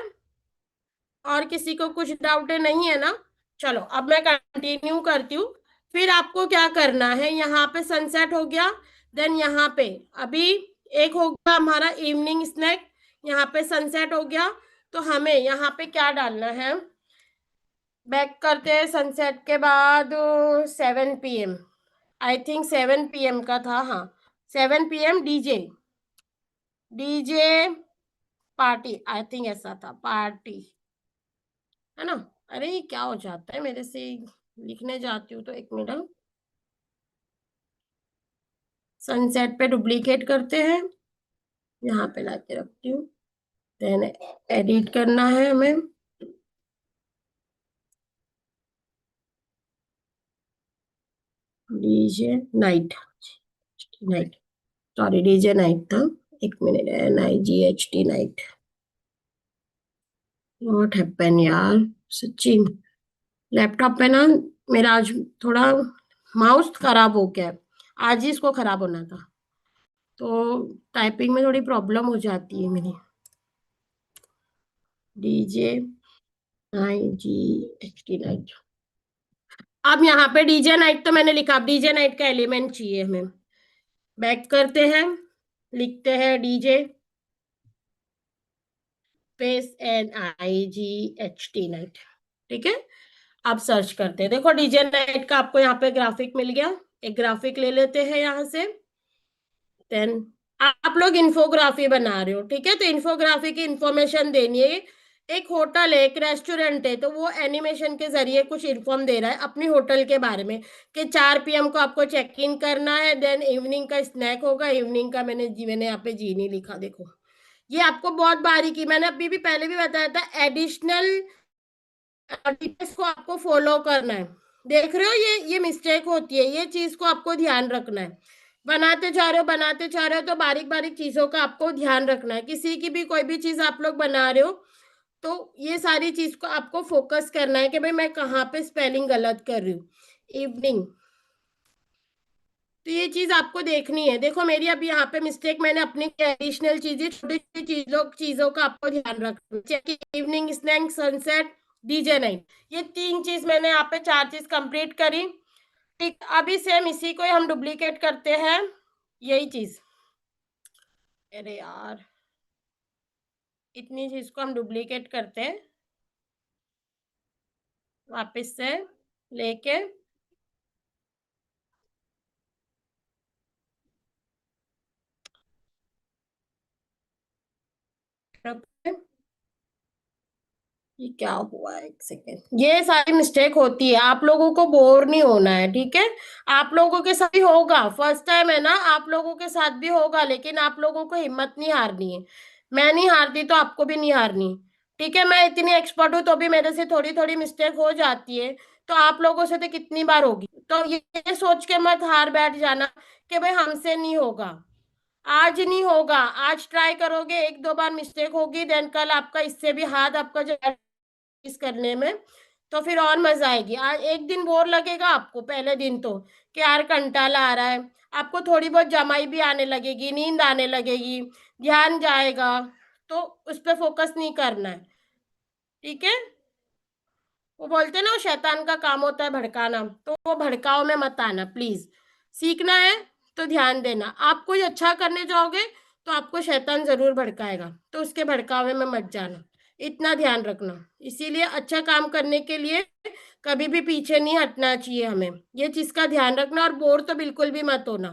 और किसी को कुछ डाउट है? नहीं है ना? चलो अब मैं कंटिन्यू करती हूँ। फिर आपको क्या करना है, यहाँ पे सनसेट हो गया, देन यहाँ पे अभी एक हो गया हमारा इवनिंग स्नैक, यहाँ पे सनसेट हो गया। तो हमें यहाँ पे क्या डालना है, बैक करते हैं सनसेट के बाद 7 PM, आई थिंक 7 PM का था, हाँ 7 PM DJ, DJ party, I think ऐसा था, पार्टी है ना? अरे ये क्या हो जाता है मेरे से, लिखने जाती हूँ तो एक मिनट, सनसेट पे डुप्लीकेट करते हैं, यहाँ पे लाके रखती हूँ, देन एडिट करना है हमें, DJ night, night, sorry DJ night था, एक minute, NIGHT night. What happen यार, सच्ची लैपटॉप पे ना मेरा आज थोड़ा माउस खराब हो गया है, आज ही इसको खराब होना था, तो टाइपिंग में थोड़ी प्रॉब्लम हो जाती है मेरी। डीजे IGHT नाइट, अब यहाँ पे डीजे नाइट तो मैंने लिखा, अब डीजे नाइट का एलिमेंट चाहिए हमें। बैक करते हैं, लिखते हैं डीजे स्पेस NIGHT नाइट। ठीक है, अब सर्च करते हैं, देखो डीजे नाइट का आपको यहाँ पे ग्राफिक मिल गया, एक ग्राफिक ले लेते हैं यहाँ से, देन आप लोग इन्फोग्राफी बना रहे हो, ठीक है, तो इन्फोग्राफी की इंफॉर्मेशन देनी है। एक होटल है, एक रेस्टोरेंट है, तो वो एनिमेशन के जरिए कुछ इन्फॉर्म दे रहा है अपनी होटल के बारे में कि 4 PM को आपको चेक इन करना है, देन इवनिंग का स्नैक होगा। इवनिंग का मैंने यहाँ पे जी नहीं लिखा, देखो। ये आपको बहुत बारीकी, मैंने अभी भी पहले भी बताया था, एडिशनल डिटेल्स को आपको फॉलो करना है। देख रहे हो, ये मिस्टेक होती है, ये चीज को आपको ध्यान रखना है। बनाते जा रहे हो तो बारीक बारीक चीजों का आपको ध्यान रखना है। किसी की भी कोई भी चीज आप लोग बना रहे हो तो ये सारी चीज को आपको फोकस करना है कि भाई मैं कहाँ पे स्पेलिंग गलत कर रही हूँ। इवनिंग, तो ये चीज आपको देखनी है। देखो मेरी अभी यहाँ पे मिस्टेक, मैंने अपनी एडिशनल चीजें, छोटी छोटी चीजों का आपको ध्यान रखना है। जैसे evening snack, sunset, DJ night, ये 3 चीज मैंने यहाँ पे 4 चीज कंप्लीट करी। ठीक, अभी सेम इसी को ही हम डुप्लीकेट करते हैं, यही चीज। अरे यार, इतनी चीज को हम डुप्लीकेट करते हैं वापस से लेके। ये क्या हुआ, एक सेकेंड, ये सारी मिस्टेक होती है, आप लोगों को बोर नहीं होना है, ठीक है। आप लोगों के साथ भी होगा, फर्स्ट टाइम है ना, आप लोगों के साथ भी होगा, लेकिन आप लोगों को हिम्मत नहीं हारनी है। मैं नहीं हारती तो आपको भी नहीं हारनी, ठीक है। मैं इतनी एक्सपर्ट हूँ तो भी मेरे से थोड़ी थोड़ी मिस्टेक हो जाती है, तो आप लोगों से तो कितनी बार होगी। तो ये सोच के मत हार बैठ जाना कि भाई हमसे नहीं होगा। आज नहीं होगा, आज ट्राई करोगे, 1-2 बार मिस्टेक होगी, देन कल आपका इससे भी हाथ आपका जो इस करने में, तो फिर और मजा आएगी। आज एक दिन बोर लगेगा आपको पहले दिन तो, कि यार कंटाला आ रहा है, आपको थोड़ी बहुत जमाई भी आने लगेगी, नींद आने लगेगी, ध्यान जाएगा, तो उस पर फोकस नहीं करना है, ठीक है। वो बोलते हैं ना, वो शैतान का काम होता है भड़काना, तो वो भड़काओ में मत आना प्लीज। सीखना है तो ध्यान देना, आप कुछ अच्छा करने जाओगे तो आपको शैतान जरूर भड़काएगा, तो उसके भड़कावे में मत जाना, इतना ध्यान रखना। इसीलिए अच्छा काम करने के लिए कभी भी पीछे नहीं हटना चाहिए हमें, ये चीज का ध्यान रखना। और बोर तो बिल्कुल भी मत होना।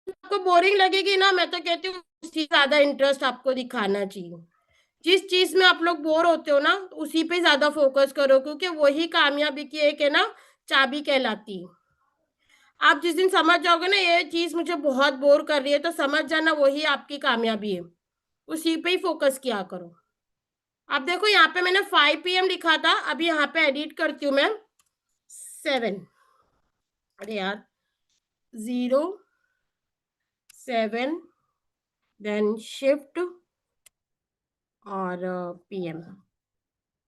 आपको बोरिंग लगेगी ना, मैं तो कहती हूँ उसी ज्यादा इंटरेस्ट आपको दिखाना चाहिए। जिस चीज में आप लोग बोर होते हो ना, उसी पे ज्यादा फोकस करो, क्योंकि वही कामयाबी की एक है ना, चाबी कहलाती है। आप जिस दिन समझ जाओगे ना ये चीज मुझे बहुत बोर कर रही है, तो समझ जाना वही आपकी कामयाबी है। उसी पे ही फोकस किया करो। अब देखो यहाँ पे मैंने 5 PM लिखा था, अभी यहाँ पे एडिट करती हूँ मैं 7। अरे यार, 0, 7, देन शिफ्ट और PM,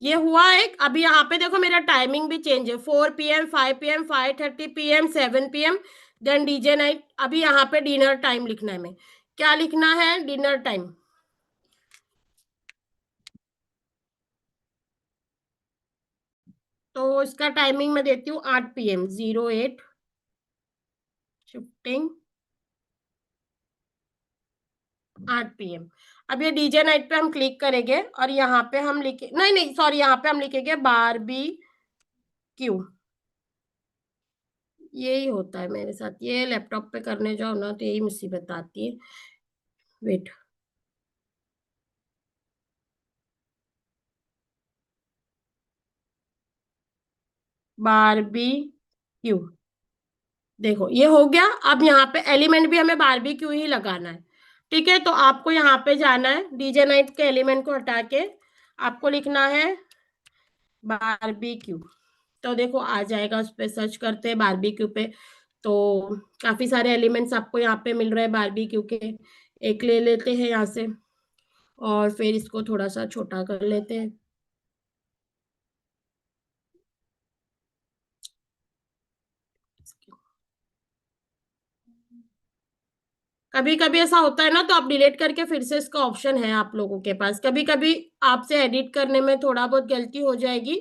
ये हुआ एक। अभी यहाँ पे देखो मेरा टाइमिंग भी चेंज है, 4 PM, 5 PM, 5:30 PM, 7 PM, then DJ night. अभी यहाँ पे डिनर टाइम लिखना है, मैं क्या लिखना है, डिनर टाइम। तो इसका टाइमिंग मैं देती हूँ 8 PM, 08 शिफ्टिंग 8 PM। अब ये डीजे नाइट पे हम क्लिक करेंगे और यहाँ पे हम लिखे, नहीं नहीं सॉरी, यहाँ पे हम लिखेंगे बारबी क्यू। यही होता है मेरे साथ, ये लैपटॉप पे करने जाओ ना तो यही मुसीबत आती है। वेट, बारबी क्यू, देखो ये हो गया। अब यहाँ पे एलिमेंट भी हमें बारबेक्यू ही लगाना है, ठीक है। तो आपको यहाँ पे जाना है, डीजे नाइट के एलिमेंट को हटा के आपको लिखना है बारबेक्यू। तो देखो आ जाएगा, उस पर सर्च करते हैं बारबेक्यू पे, तो काफी सारे एलिमेंट्स आपको यहाँ पे मिल रहे हैं बारबेक्यू के। एक ले लेते हैं यहाँ से, और फिर इसको थोड़ा सा छोटा कर लेते हैं। कभी कभी ऐसा होता है ना, तो आप डिलीट करके फिर से, इसका ऑप्शन है आप लोगों के पास। कभी कभी आपसे एडिट करने में थोड़ा बहुत गलती हो जाएगी,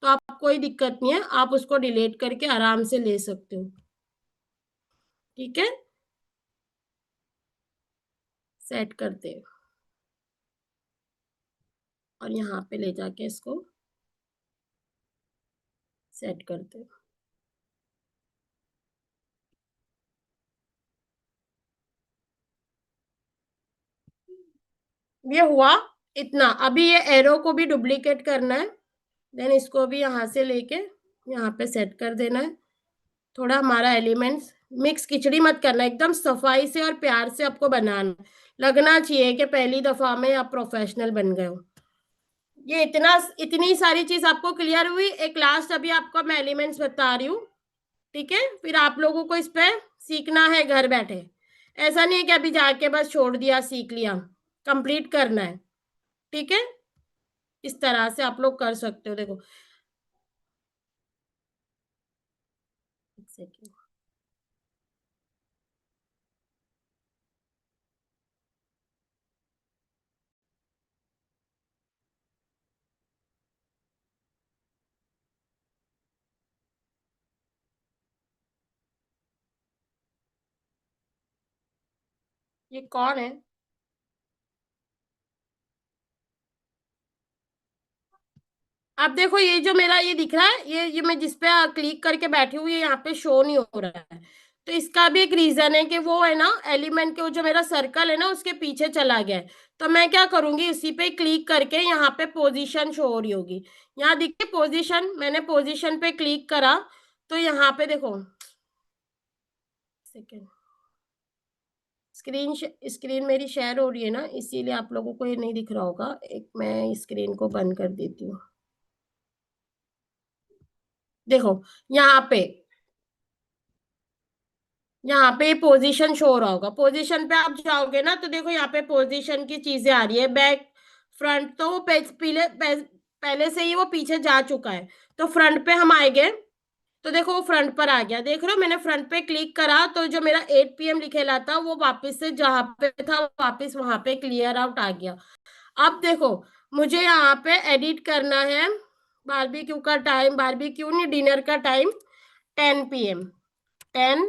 तो आप कोई दिक्कत नहीं है, आप उसको डिलीट करके आराम से ले सकते हो, ठीक है। सेट करते हैं और यहाँ पे ले जाके इसको सेट करते हैं। ये हुआ इतना। अभी ये एरो को भी डुप्लीकेट करना है, देन इसको भी यहाँ से लेके यहाँ पे सेट कर देना है। थोड़ा हमारा एलिमेंट्स मिक्स खिचड़ी मत करना, एकदम सफाई से और प्यार से आपको बनाना है। लगना चाहिए कि पहली दफा में आप प्रोफेशनल बन गए हो। ये इतना, इतनी सारी चीज आपको क्लियर हुई। एक लास्ट अभी आपको मैं एलिमेंट्स बता रही हूँ, ठीक है? फिर आप लोगों को इस पे सीखना है घर बैठे। ऐसा नहीं है कि अभी जाके बस छोड़ दिया सीख लिया, कंप्लीट करना है, ठीक है? इस तरह से आप लोग कर सकते हो। देखो एक सेकेंड, ये कौन है? अब देखो ये जो मेरा ये दिख रहा है, ये मैं जिस पे क्लिक करके बैठी हुई, ये यहाँ पे शो नहीं हो रहा है। तो इसका भी एक रीजन है कि वो है ना, एलिमेंट के वो जो मेरा सर्कल है ना उसके पीछे चला गया है। तो मैं क्या करूंगी, उसी पे क्लिक करके यहाँ पे पोजीशन शो हो रही होगी। यहाँ देखिए पोजीशन, मैंने पोजीशन पे क्लिक करा तो यहाँ पे देखो, सेकेंड, स्क्रीन स्क्रीन मेरी शेयर हो रही है ना, इसीलिए आप लोगों को ये नहीं दिख रहा होगा। एक मैं स्क्रीन को बंद कर देती हूँ। देखो यहाँ पे, यहाँ पे पोजीशन शो हो रहा होगा। पोजीशन पे आप जाओगे ना तो देखो यहाँ पे पोजीशन की चीजें आ रही है, बैक, फ्रंट। तो वो पहले से ही वो पीछे जा चुका है। तो फ्रंट पे हम आएंगे तो देखो वो फ्रंट पर आ गया। देख रहे हो, मैंने फ्रंट पे क्लिक करा तो जो मेरा 8 PM लिखेला था वो वापस से जहां पे था वापस वहां पे क्लियर आउट आ गया। अब देखो मुझे यहाँ पे एडिट करना है बारबेक्यू का टाइम, बारबेक्यू नहीं, डिनर का टाइम 10 PM, 10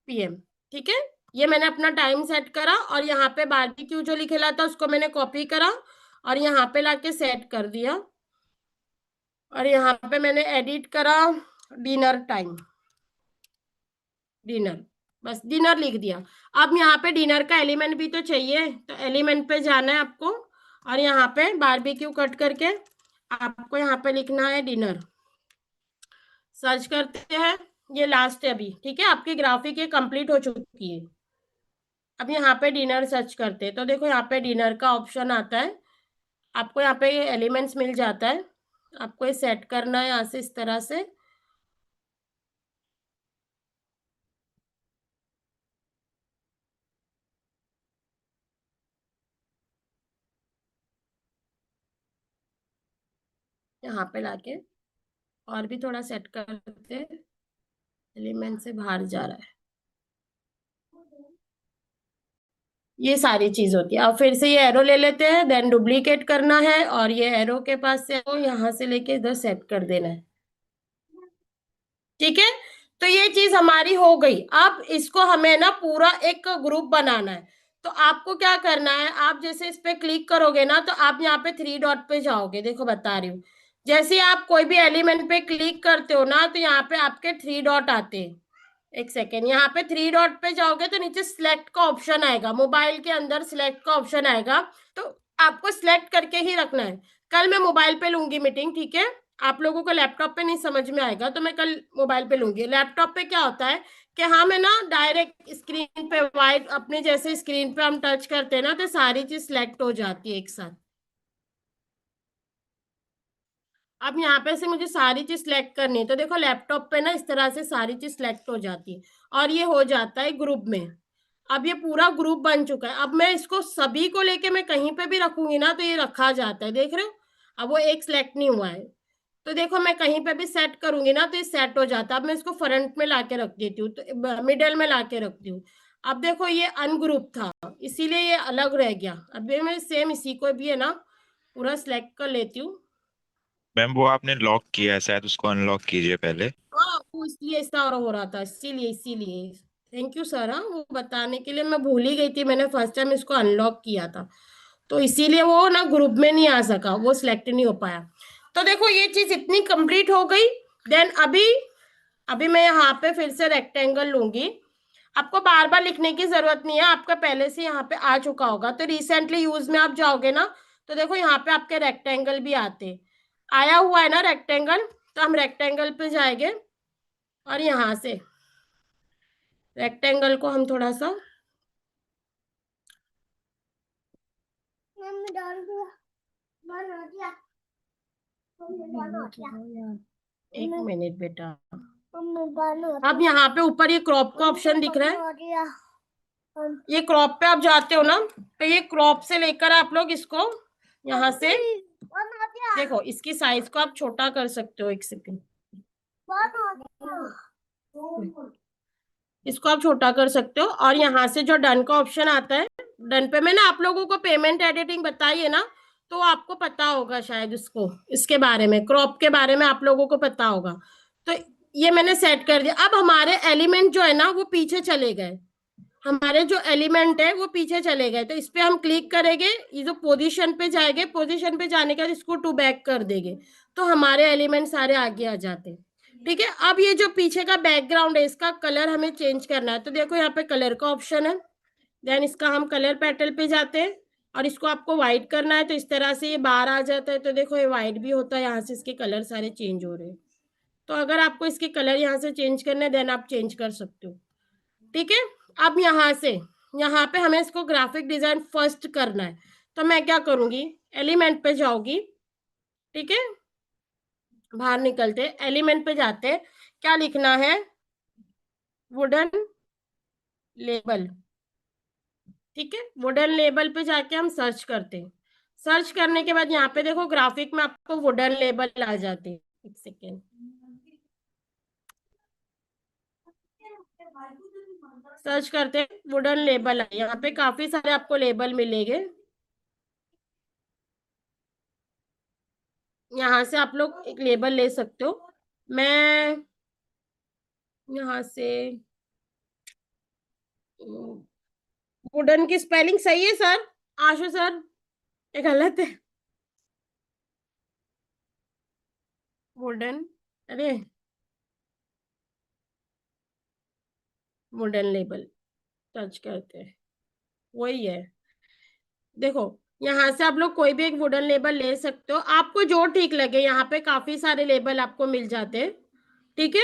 PM, ठीक है? ये मैंने अपना टाइम सेट करा और यहाँ पे बारबेक्यू जो लिखेला था उसको मैंने कॉपी करा और यहाँ पे लाके सेट कर दिया। और यहाँ पे मैंने एडिट करा डिनर टाइम, डिनर, बस डिनर लिख दिया। अब यहाँ पे डिनर का एलिमेंट भी तो चाहिए, तो एलिमेंट पे जाना है आपको और यहाँ पे बारबेक्यू कट करके आपको यहाँ पे लिखना है डिनर। सर्च करते हैं, ये लास्ट है अभी, ठीक है? आपकी ग्राफिक ये कंप्लीट हो चुकी है। अब यहाँ पे डिनर सर्च करते हैं तो देखो यहाँ पे डिनर का ऑप्शन आता है। आपको यहाँ पे एलिमेंट्स मिल जाता है, आपको ये सेट करना है यहाँ से इस तरह से। यहाँ पे लाके और भी थोड़ा सेट करते हैं, एलिमेंट से बाहर जा रहा है। ये सारी चीज होती है। अब फिर से ये एरो ले लेते हैं, देन डुप्लीकेट करना है और ये एरो के पास से यहाँ से लेके इधर सेट कर देना है, ठीक है? तो ये चीज हमारी हो गई। अब इसको हमें ना पूरा एक ग्रुप बनाना है। तो आपको क्या करना है, आप जैसे इस पे क्लिक करोगे ना तो आप यहाँ पे 3 डॉट पे जाओगे। देखो बता रही हूँ, जैसे ही आप कोई भी एलिमेंट पे क्लिक करते हो ना तो यहाँ पे आपके 3 डॉट आते हैं। एक सेकेंड, यहाँ पे 3 डॉट पे जाओगे तो नीचे सिलेक्ट का ऑप्शन आएगा, मोबाइल के अंदर सिलेक्ट का ऑप्शन आएगा। तो आपको सिलेक्ट करके ही रखना है। कल मैं मोबाइल पे लूंगी मीटिंग, ठीक है? आप लोगों को लैपटॉप पे नहीं समझ में आएगा तो मैं कल मोबाइल पे लूंगी। लैपटॉप पे क्या होता है कि हम है ना डायरेक्ट स्क्रीन पे वाइट, अपने जैसे स्क्रीन पे हम टच करते हैं ना तो सारी चीज सिलेक्ट हो जाती है एक साथ। अब यहाँ पे से मुझे सारी चीज सिलेक्ट करनी है तो देखो लैपटॉप पे ना इस तरह से सारी चीज सिलेक्ट हो जाती है और ये हो जाता है ग्रुप में। अब ये पूरा ग्रुप बन चुका है। अब मैं इसको सभी को लेके मैं कहीं पे भी रखूंगी ना तो ये रखा जाता है, देख रहे हो? अब वो एक सिलेक्ट नहीं हुआ है तो देखो मैं कहीं पे भी सेट करूंगी ना तो ये सेट हो जाता है। अब मैं इसको फ्रंट में लाके रख देती हूँ, तो मिडल में लाके रखती हूँ। अब देखो ये अनग्रुप था इसीलिए ये अलग रह गया। अब ये मैं सेम इसी को भी है ना पूरा सिलेक्ट कर लेती हूँ। मैम वो आपने लॉक किया है शायद, उसको अनलॉक कीजिए पहले। हाँ वो इसलिए ऐसा हो रहा था, इसीलिए इसीलिए थैंक यू सर। हाँ वो बताने के लिए, मैं भूल ही गई थी, मैंने फर्स्ट टाइम इसको अनलॉक किया था तो इसीलिए वो ना ग्रुप में नहीं आ सका, वो सिलेक्ट नहीं हो पाया। तो देखो ये चीज इतनी कंप्लीट हो गई। देन अभी अभी मैं यहाँ पे फिर से रेक्टेंगल लूंगी। आपको बार बार लिखने की जरूरत नहीं है, आपका पहले से यहाँ पे आ चुका होगा। तो रिसेंटली यूज में आप जाओगे ना, तो देखो यहाँ पे आपके रेक्टेंगल भी आते, आया हुआ है ना रेक्टेंगल, तो हम रेक्टेंगल पे जाएंगे और यहाँ से रेक्टेंगल को हम थोड़ा सा, एक मिनट बेटा, अब यहाँ पे ऊपर ये क्रॉप का ऑप्शन दिख रहा है, ये क्रॉप पे आप जाते हो ना, तो ये क्रॉप से लेकर आप लोग इसको यहाँ से देखो, इसकी साइज को आप छोटा कर सकते हो। एक सेकंड, इसको आप छोटा कर सकते हो, और यहाँ से जो डन का ऑप्शन आता है, डन पे मैंने आप लोगों को पेमेंट एडिटिंग बताई है ना, तो आपको पता होगा शायद उसको, इसके बारे में, क्रॉप के बारे में आप लोगों को पता होगा। तो ये मैंने सेट कर दिया। अब हमारे एलिमेंट जो है ना वो पीछे चले गए, हमारे जो एलिमेंट है वो पीछे चले गए, तो इस पे हम क्लिक करेंगे, ये जो पोजीशन पे जाएंगे, पोजीशन पे जाने के बाद इसको टू बैक कर देंगे, तो हमारे एलिमेंट सारे आगे आ जाते हैं। ठीक है, अब ये जो पीछे का बैकग्राउंड है इसका कलर हमें चेंज करना है, तो देखो यहाँ पे कलर का ऑप्शन है, देन इसका हम कलर पैटर्न पे जाते हैं, और इसको आपको व्हाइट करना है, तो इस तरह से ये बाहर आ जाता है, तो देखो ये व्हाइट भी होता है, यहाँ से इसके कलर सारे चेंज हो रहे हैं। तो अगर आपको इसके कलर यहाँ से चेंज करने हैं, देन आप चेंज कर सकते हो। ठीक है, अब यहाँ से, यहाँ पे हमें इसको ग्राफिक डिजाइन फर्स्ट करना है, तो मैं क्या करूंगी, एलिमेंट पे जाऊंगी। ठीक है, बाहर निकलते, एलिमेंट पे जाते, क्या लिखना है, वुडन लेबल। ठीक है, वुडन लेबल पे जाके हम सर्च करते हैं, सर्च करने के बाद यहाँ पे देखो ग्राफिक में आपको वुडन लेबल आ जाते हैं। एक सेकेंड, सर्च करते हैं, वुडन लेबल है, यहाँ पे काफी सारे आपको लेबल मिलेंगे, यहाँ से आप लोग एक लेबल ले सकते हो। मैं यहाँ से, वुडन की स्पेलिंग सही है सर, आशु सर, ये गलत है, वुडन, अरे वुडन लेबल सर्च करते हैं, वही है। देखो यहाँ से आप लोग कोई भी एक वुडन लेबल ले सकते हो, आपको जो ठीक लगे, यहाँ पे काफी सारे लेबल आपको मिल जाते हैं। ठीक है,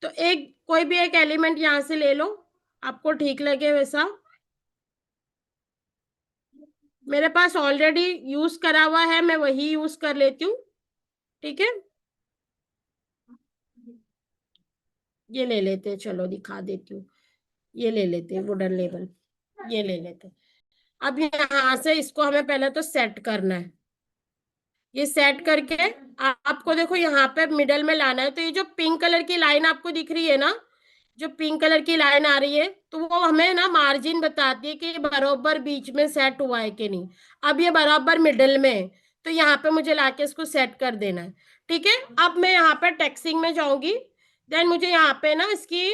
तो एक कोई भी एक एलिमेंट यहाँ से ले लो, आपको ठीक लगे वैसा। मेरे पास ऑलरेडी यूज करा हुआ है, मैं वही यूज कर लेती हूँ। ठीक है, ये ले लेते हैं, चलो दिखा देती हूँ, ये ले लेते हैं वुडन लेबल, ये ले लेते हैं। अब यहाँ से इसको हमें पहले तो सेट करना है, ये सेट करके आपको देखो यहाँ पे मिडल में लाना है, तो ये जो पिंक कलर की लाइन आपको दिख रही है ना, जो पिंक कलर की लाइन आ रही है, तो वो हमें ना मार्जिन बताती है कि ये बराबर बीच में सेट हुआ है कि नहीं। अब ये बराबर मिडल में है, तो यहाँ पे मुझे लाके इसको सेट कर देना है। ठीक है, अब मैं यहाँ पे टेक्सिंग में जाऊंगी, देन मुझे यहाँ पे ना इसकी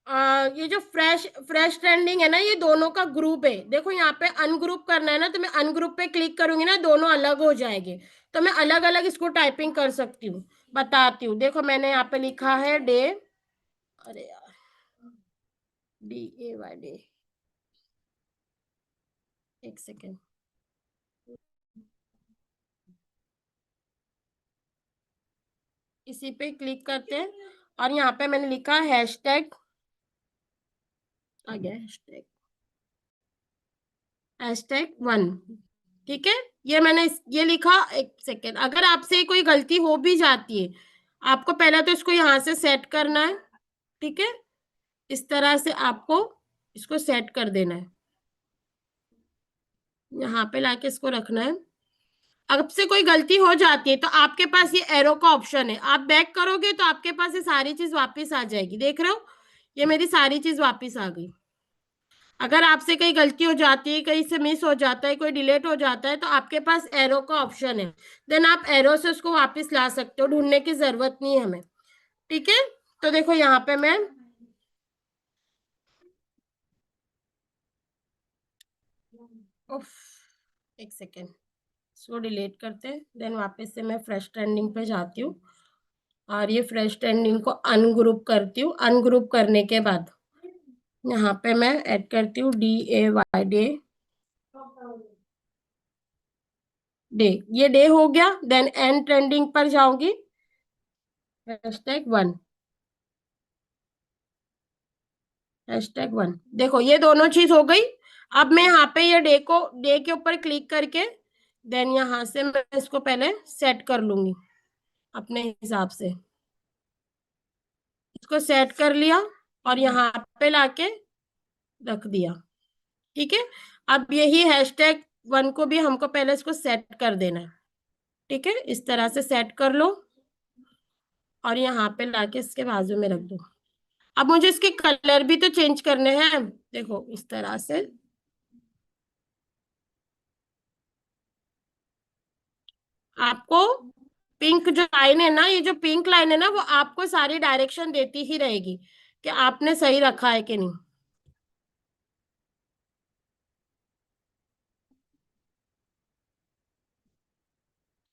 ये जो फ्रेश फ्रेश ट्रेंडिंग है ना, ये दोनों का ग्रुप है, देखो यहाँ पे अनग्रुप करना है ना, तो मैं अनग्रुप पे क्लिक करूंगी ना, दोनों अलग हो जाएंगे, तो मैं अलग अलग इसको टाइपिंग कर सकती हूँ। बताती हूँ, देखो मैंने यहाँ पे लिखा है डे, अरे यार, DAY, एक सेकेंड, इसी पे क्लिक करते हैं, और यहाँ पे मैंने लिखा हैशटैग, आ गया हैशटैग, हैशटैग 1। ठीक है, ये मैंने ये लिखा। एक सेकेंड, अगर आपसे कोई गलती हो भी जाती है, आपको पहले तो इसको यहाँ से सेट करना है। ठीक है, इस तरह से आपको इसको सेट कर देना है, यहाँ पे लाके इसको रखना है। अब से कोई गलती हो जाती है तो आपके पास ये एरो का ऑप्शन है, आप बैक करोगे तो आपके पास ये सारी चीज वापस आ जाएगी, देख रहे हो, ये मेरी सारी चीज वापस आ गई। अगर आपसे कहीं गलती हो जाती है, कहीं से मिस हो जाता है, कोई डिलीट हो जाता है, तो आपके पास एरो का ऑप्शन है, देन आप एरो से उसको वापस ला सकते हो, ढूंढने की जरूरत नहीं है हमें। ठीक है, तो देखो यहाँ पे मैं, उफ, एक सेकेंड, इसको डिलीट करते हैं, देन वापस से मैं फ्रेश ट्रेंडिंग पे जाती हूँ, और ये फ्रेश ट्रेंडिंग को अनग्रुप करती हूँ। अनग्रुप करने के बाद यहाँ पे मैं ऐड करती हूँ DAY, डे। डे, ये डे हो गया। देन एंड ट्रेंडिंग पर जाऊंगी, #1, #1। देखो ये दोनों चीज हो गई। अब मैं यहाँ पे ये डे के ऊपर क्लिक करके देन यहाँ से मैं इसको पहले सेट कर लूंगी अपने हिसाब से। इसको सेट कर लिया और यहाँ पे लाके रख दिया। ठीक है। अब यही #1 को भी हमको पहले इसको सेट कर देना है। ठीक है, इस तरह से सेट कर लो और यहाँ पे लाके इसके बाजू में रख दो। अब मुझे इसके कलर भी तो चेंज करने हैं। देखो इस तरह से आपको पिंक जो लाइन है ना, ये जो पिंक लाइन है ना, वो आपको सारी डायरेक्शन देती ही रहेगी कि आपने सही रखा है कि नहीं।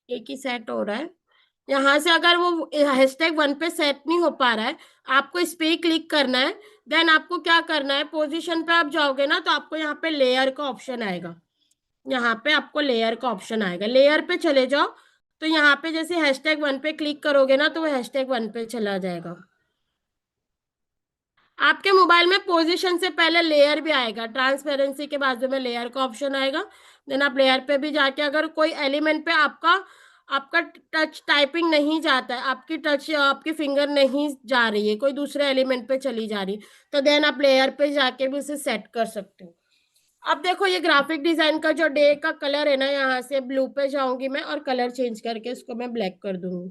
एक ही सेट हो रहा है। यहाँ से अगर वो #1 पे सेट नहीं हो पा रहा है, आपको इस पे ही क्लिक करना है। देन आपको क्या करना है, पोजीशन पे आप जाओगे ना तो आपको यहाँ पे लेयर का ऑप्शन आएगा। यहाँ पे आपको लेयर का ऑप्शन आएगा, लेयर पे चले जाओ। तो यहाँ पे जैसे #1 पे क्लिक करोगे ना तो वो #1 पे चला जाएगा। आपके मोबाइल में पोजीशन से पहले लेयर भी आएगा, ट्रांसपेरेंसी के बाजू में लेयर का ऑप्शन आएगा। देन आप लेयर पे भी जाके अगर कोई एलिमेंट पे आपका आपका टच टाइपिंग नहीं जाता है, आपकी टच आपकी फिंगर नहीं जा रही है, कोई दूसरे एलिमेंट पे चली जा रही है, तो देन आप लेयर पे जाके भी उसे सेट कर सकते हो। अब देखो ये ग्राफिक डिजाइन का जो डे का कलर है ना, यहाँ से ब्लू पे जाऊंगी मैं और कलर चेंज करके इसको मैं ब्लैक कर दूंगी।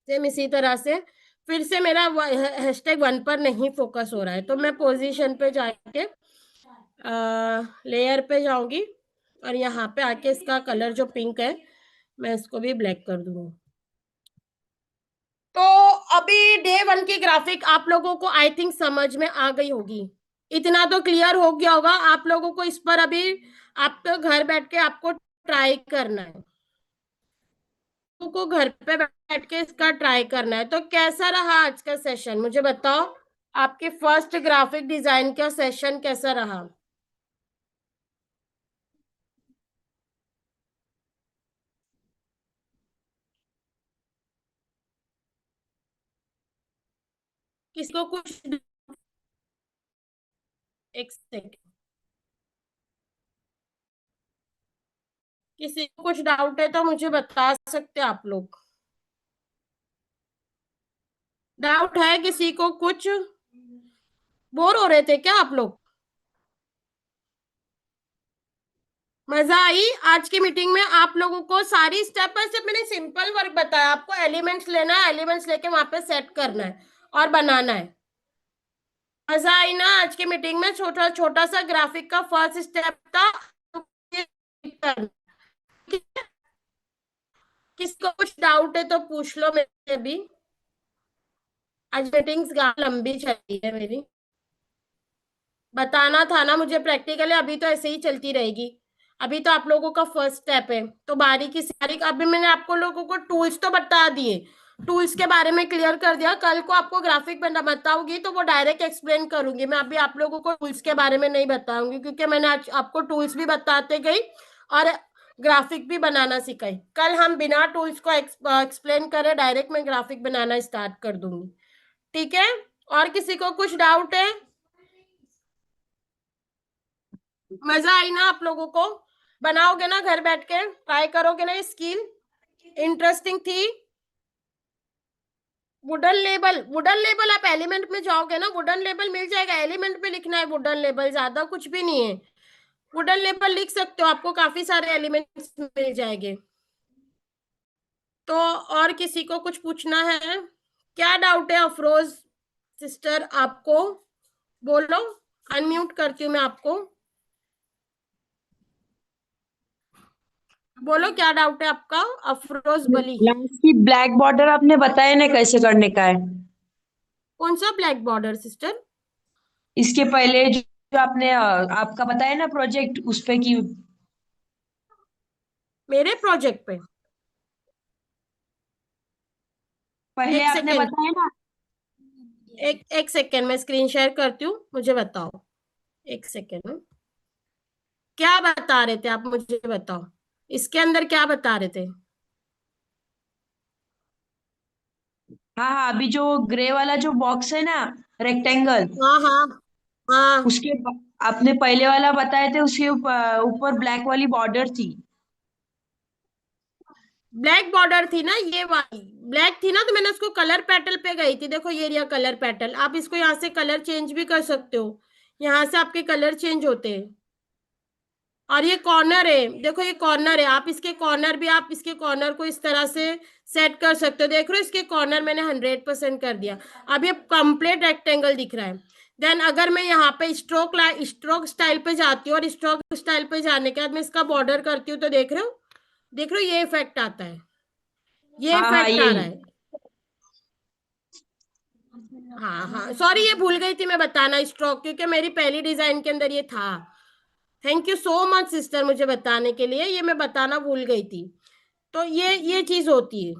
सेम इसी तरह से फिर से मेरा #1 पर नहीं फोकस हो रहा है तो मैं पोजीशन पे जाके लेयर पे जाऊंगी और यहाँ पे आके इसका कलर जो पिंक है मैं इसको भी ब्लैक कर दूंगी। तो अभी #1 की ग्राफिक आप लोगों को आई थिंक समझ में आ गई होगी। इतना तो क्लियर हो गया होगा आप लोगों को। इस पर अभी आपको घर बैठ के आपको ट्राई करना है, को घर पे बैठ के इसका ट्राई करना है। तो कैसा रहा आज का सेशन, मुझे बताओ। आपके फर्स्ट ग्राफिक डिजाइन का सेशन कैसा रहा? किसको कुछ, एक सेकंड, किसी को कुछ डाउट है तो मुझे बता सकते हैं आप लोग। डाउट है किसी को कुछ? बोर हो रहे थे क्या आप लोग? मजा आई आज की मीटिंग में? आप लोगों को सारी स्टेप बाय स्टेप मैंने सिंपल वर्क बताया। आपको एलिमेंट्स लेना है, एलिमेंट्स लेके वहां पे सेट करना है और बनाना है। मजा आई ना आज की मीटिंग में? छोटा छोटा सा ग्राफिक का फर्स्ट स्टेप था। किसको कुछ डाउट है तो पूछ लो मेरे भी। आज मीटिंग्स लंबी चली है मेरी। बताना था ना मुझे प्रैक्टिकली, अभी तो ऐसे ही चलती रहेगी। अभी तो आप लोगों का फर्स्ट स्टेप है तो बारीकी से बारीक अभी मैंने आपको लोगों को टूल्स तो बता दिए, टूल्स के बारे में क्लियर कर दिया। कल को आपको ग्राफिक बना बताऊंगी तो वो डायरेक्ट एक्सप्लेन करूंगी मैं। अभी आप लोगों को टूल्स के बारे में नहीं बताऊंगी क्योंकि मैंने आज आपको टूल्स भी बताते गई और ग्राफिक भी बनाना सिखाई। कल हम बिना टूल्स को एक्सप्लेन करे डायरेक्ट मैं ग्राफिक बनाना स्टार्ट कर दूंगी। ठीक है? और किसी को कुछ डाउट है? मजा आई ना आप लोगों को? बनाओगे ना घर बैठ के, ट्राई करोगे ना? स्किल इंटरेस्टिंग थी। वुडन लेबल, वुडन लेबल आप एलिमेंट में जाओगे ना, वुडन लेबल मिल जाएगा। एलिमेंट में लिखना है वुडन लेबल, ज्यादा कुछ भी नहीं है। वुडन लेबल लिख सकते हो, आपको काफी सारे एलिमेंट्स मिल जाएंगे। तो और किसी को कुछ पूछना है? क्या डाउट है अफरोज सिस्टर आपको? बोलो, अनम्यूट करती हूँ मैं आपको। बोलो क्या डाउट है आपका, अफरोज बली। लास्ट की ब्लैक बॉर्डर आपने बताया ना कैसे करने का है। कौन सा ब्लैक बॉर्डर सिस्टर? इसके पहले जो आपने आपका बताया ना प्रोजेक्ट उस पे की मेरे प्रोजेक्ट पे? पहले एक आपने सेकेंड, बताया ना। एक एक सेकेंड, मैं स्क्रीन शेयर करती हूँ, मुझे बताओ। एक सेकेंड, क्या बता रहे थे आप, मुझे बताओ इसके अंदर क्या बता रहे थे। हाँ हाँ, अभी जो ग्रे वाला जो बॉक्स है ना, रेक्टेंगल, हाँ हाँ हाँ। उसके आपने पहले वाला बताए थे, उसके ऊपर ब्लैक वाली बॉर्डर थी। ब्लैक बॉर्डर थी ना, ये वाली ब्लैक थी ना, तो मैंने उसको कलर पेटल पे गई थी। देखो ये रिया कलर पेटल, आप इसको यहाँ से कलर चेंज भी कर सकते हो, यहाँ से आपके कलर चेंज होते हैं। और ये कॉर्नर है, देखो ये कॉर्नर है, आप इसके कॉर्नर भी, आप इसके कॉर्नर को इस तरह से सेट कर सकते हो। देख रहे हो, इसके कॉर्नर मैंने 100% कर दिया। अब ये कंप्लीट रेक्टेंगल दिख रहा है। देन अगर मैं यहाँ पे स्ट्रोक स्टाइल पे जाती हूँ, और स्ट्रोक स्टाइल पे जाने के बाद मैं इसका बॉर्डर करती हूँ, तो देख रहे हो, देख रहे हो ये इफेक्ट आता है, ये हाँ हाँ, इफेक्ट आ रहा यही। है। हाँ हाँ, सॉरी ये भूल गई थी मैं बताना स्ट्रोक, क्योंकि मेरी पहली डिजाइन के अंदर ये था। Thank you so much sister मुझे बताने के लिए, ये मैं बताना भूल गई थी। तो ये चीज होती है।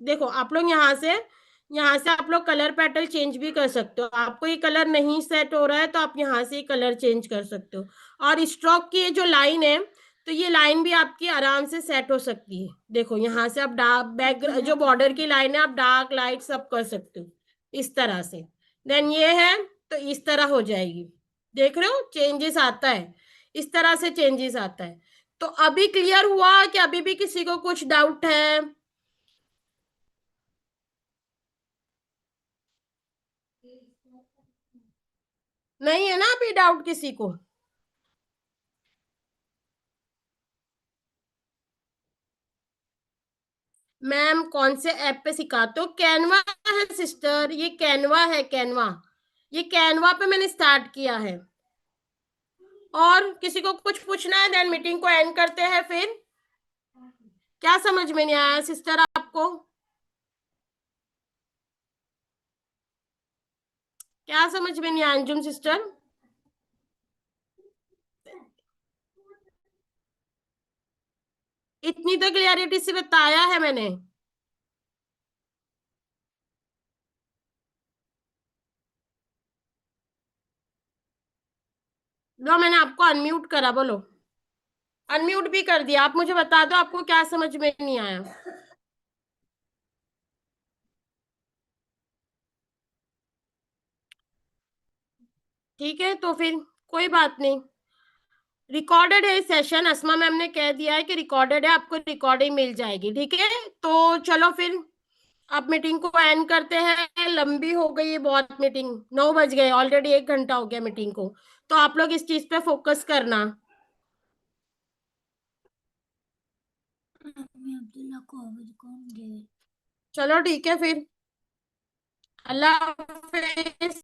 देखो आप लोग यहाँ से आप लोग कलर पैटर्न चेंज भी कर सकते हो। आपको ये कलर नहीं सेट हो रहा है, तो आप यहाँ से कलर चेंज कर सकते हो। और स्ट्रोक की ये जो लाइन है, तो ये लाइन भी आपकी आराम से सेट हो सकती है। देखो यहाँ से आप डार्क बैक, जो बॉर्डर की लाइन है, आप डार्क लाइट सब कर सकते हो इस तरह से। देन ये है, तो इस तरह हो जाएगी। देख रहे हो चेंजेस आता है, इस तरह से चेंजेस आता है। तो अभी क्लियर हुआ कि अभी भी किसी को कुछ डाउट है? नहीं है ना अभी डाउट किसी को? मैम कौन से ऐप पे सिखाते हो? कैनवा है सिस्टर, ये कैनवा है, कैनवा। ये कैनवा पे मैंने स्टार्ट किया है। और किसी को कुछ पूछना है, देन मीटिंग को एंड करते हैं फिर। क्या समझ में नहीं आया सिस्टर आपको? क्या समझ में नहीं आया अंजुम सिस्टर? इतनी तो क्लियरिटी से बताया है मैंने। लो मैंने आपको अनम्यूट करा, बोलो। अनम्यूट भी कर दिया। आप मुझे बता दो आपको क्या समझ में नहीं आया। ठीक है तो फिर कोई बात नहीं। रिकॉर्डेड है सेशन, असमा मैम ने कह दिया है कि रिकॉर्डेड है, आपको रिकॉर्डिंग मिल जाएगी। ठीक है, तो चलो फिर अब मीटिंग को एंड करते हैं। लंबी हो गई है बहुत मीटिंग, 9 बज गए ऑलरेडी, 1 घंटा हो गया मीटिंग को। तो आप लोग इस चीज पे फोकस करना। चलो ठीक है फिर, अल्लाह हाफिज।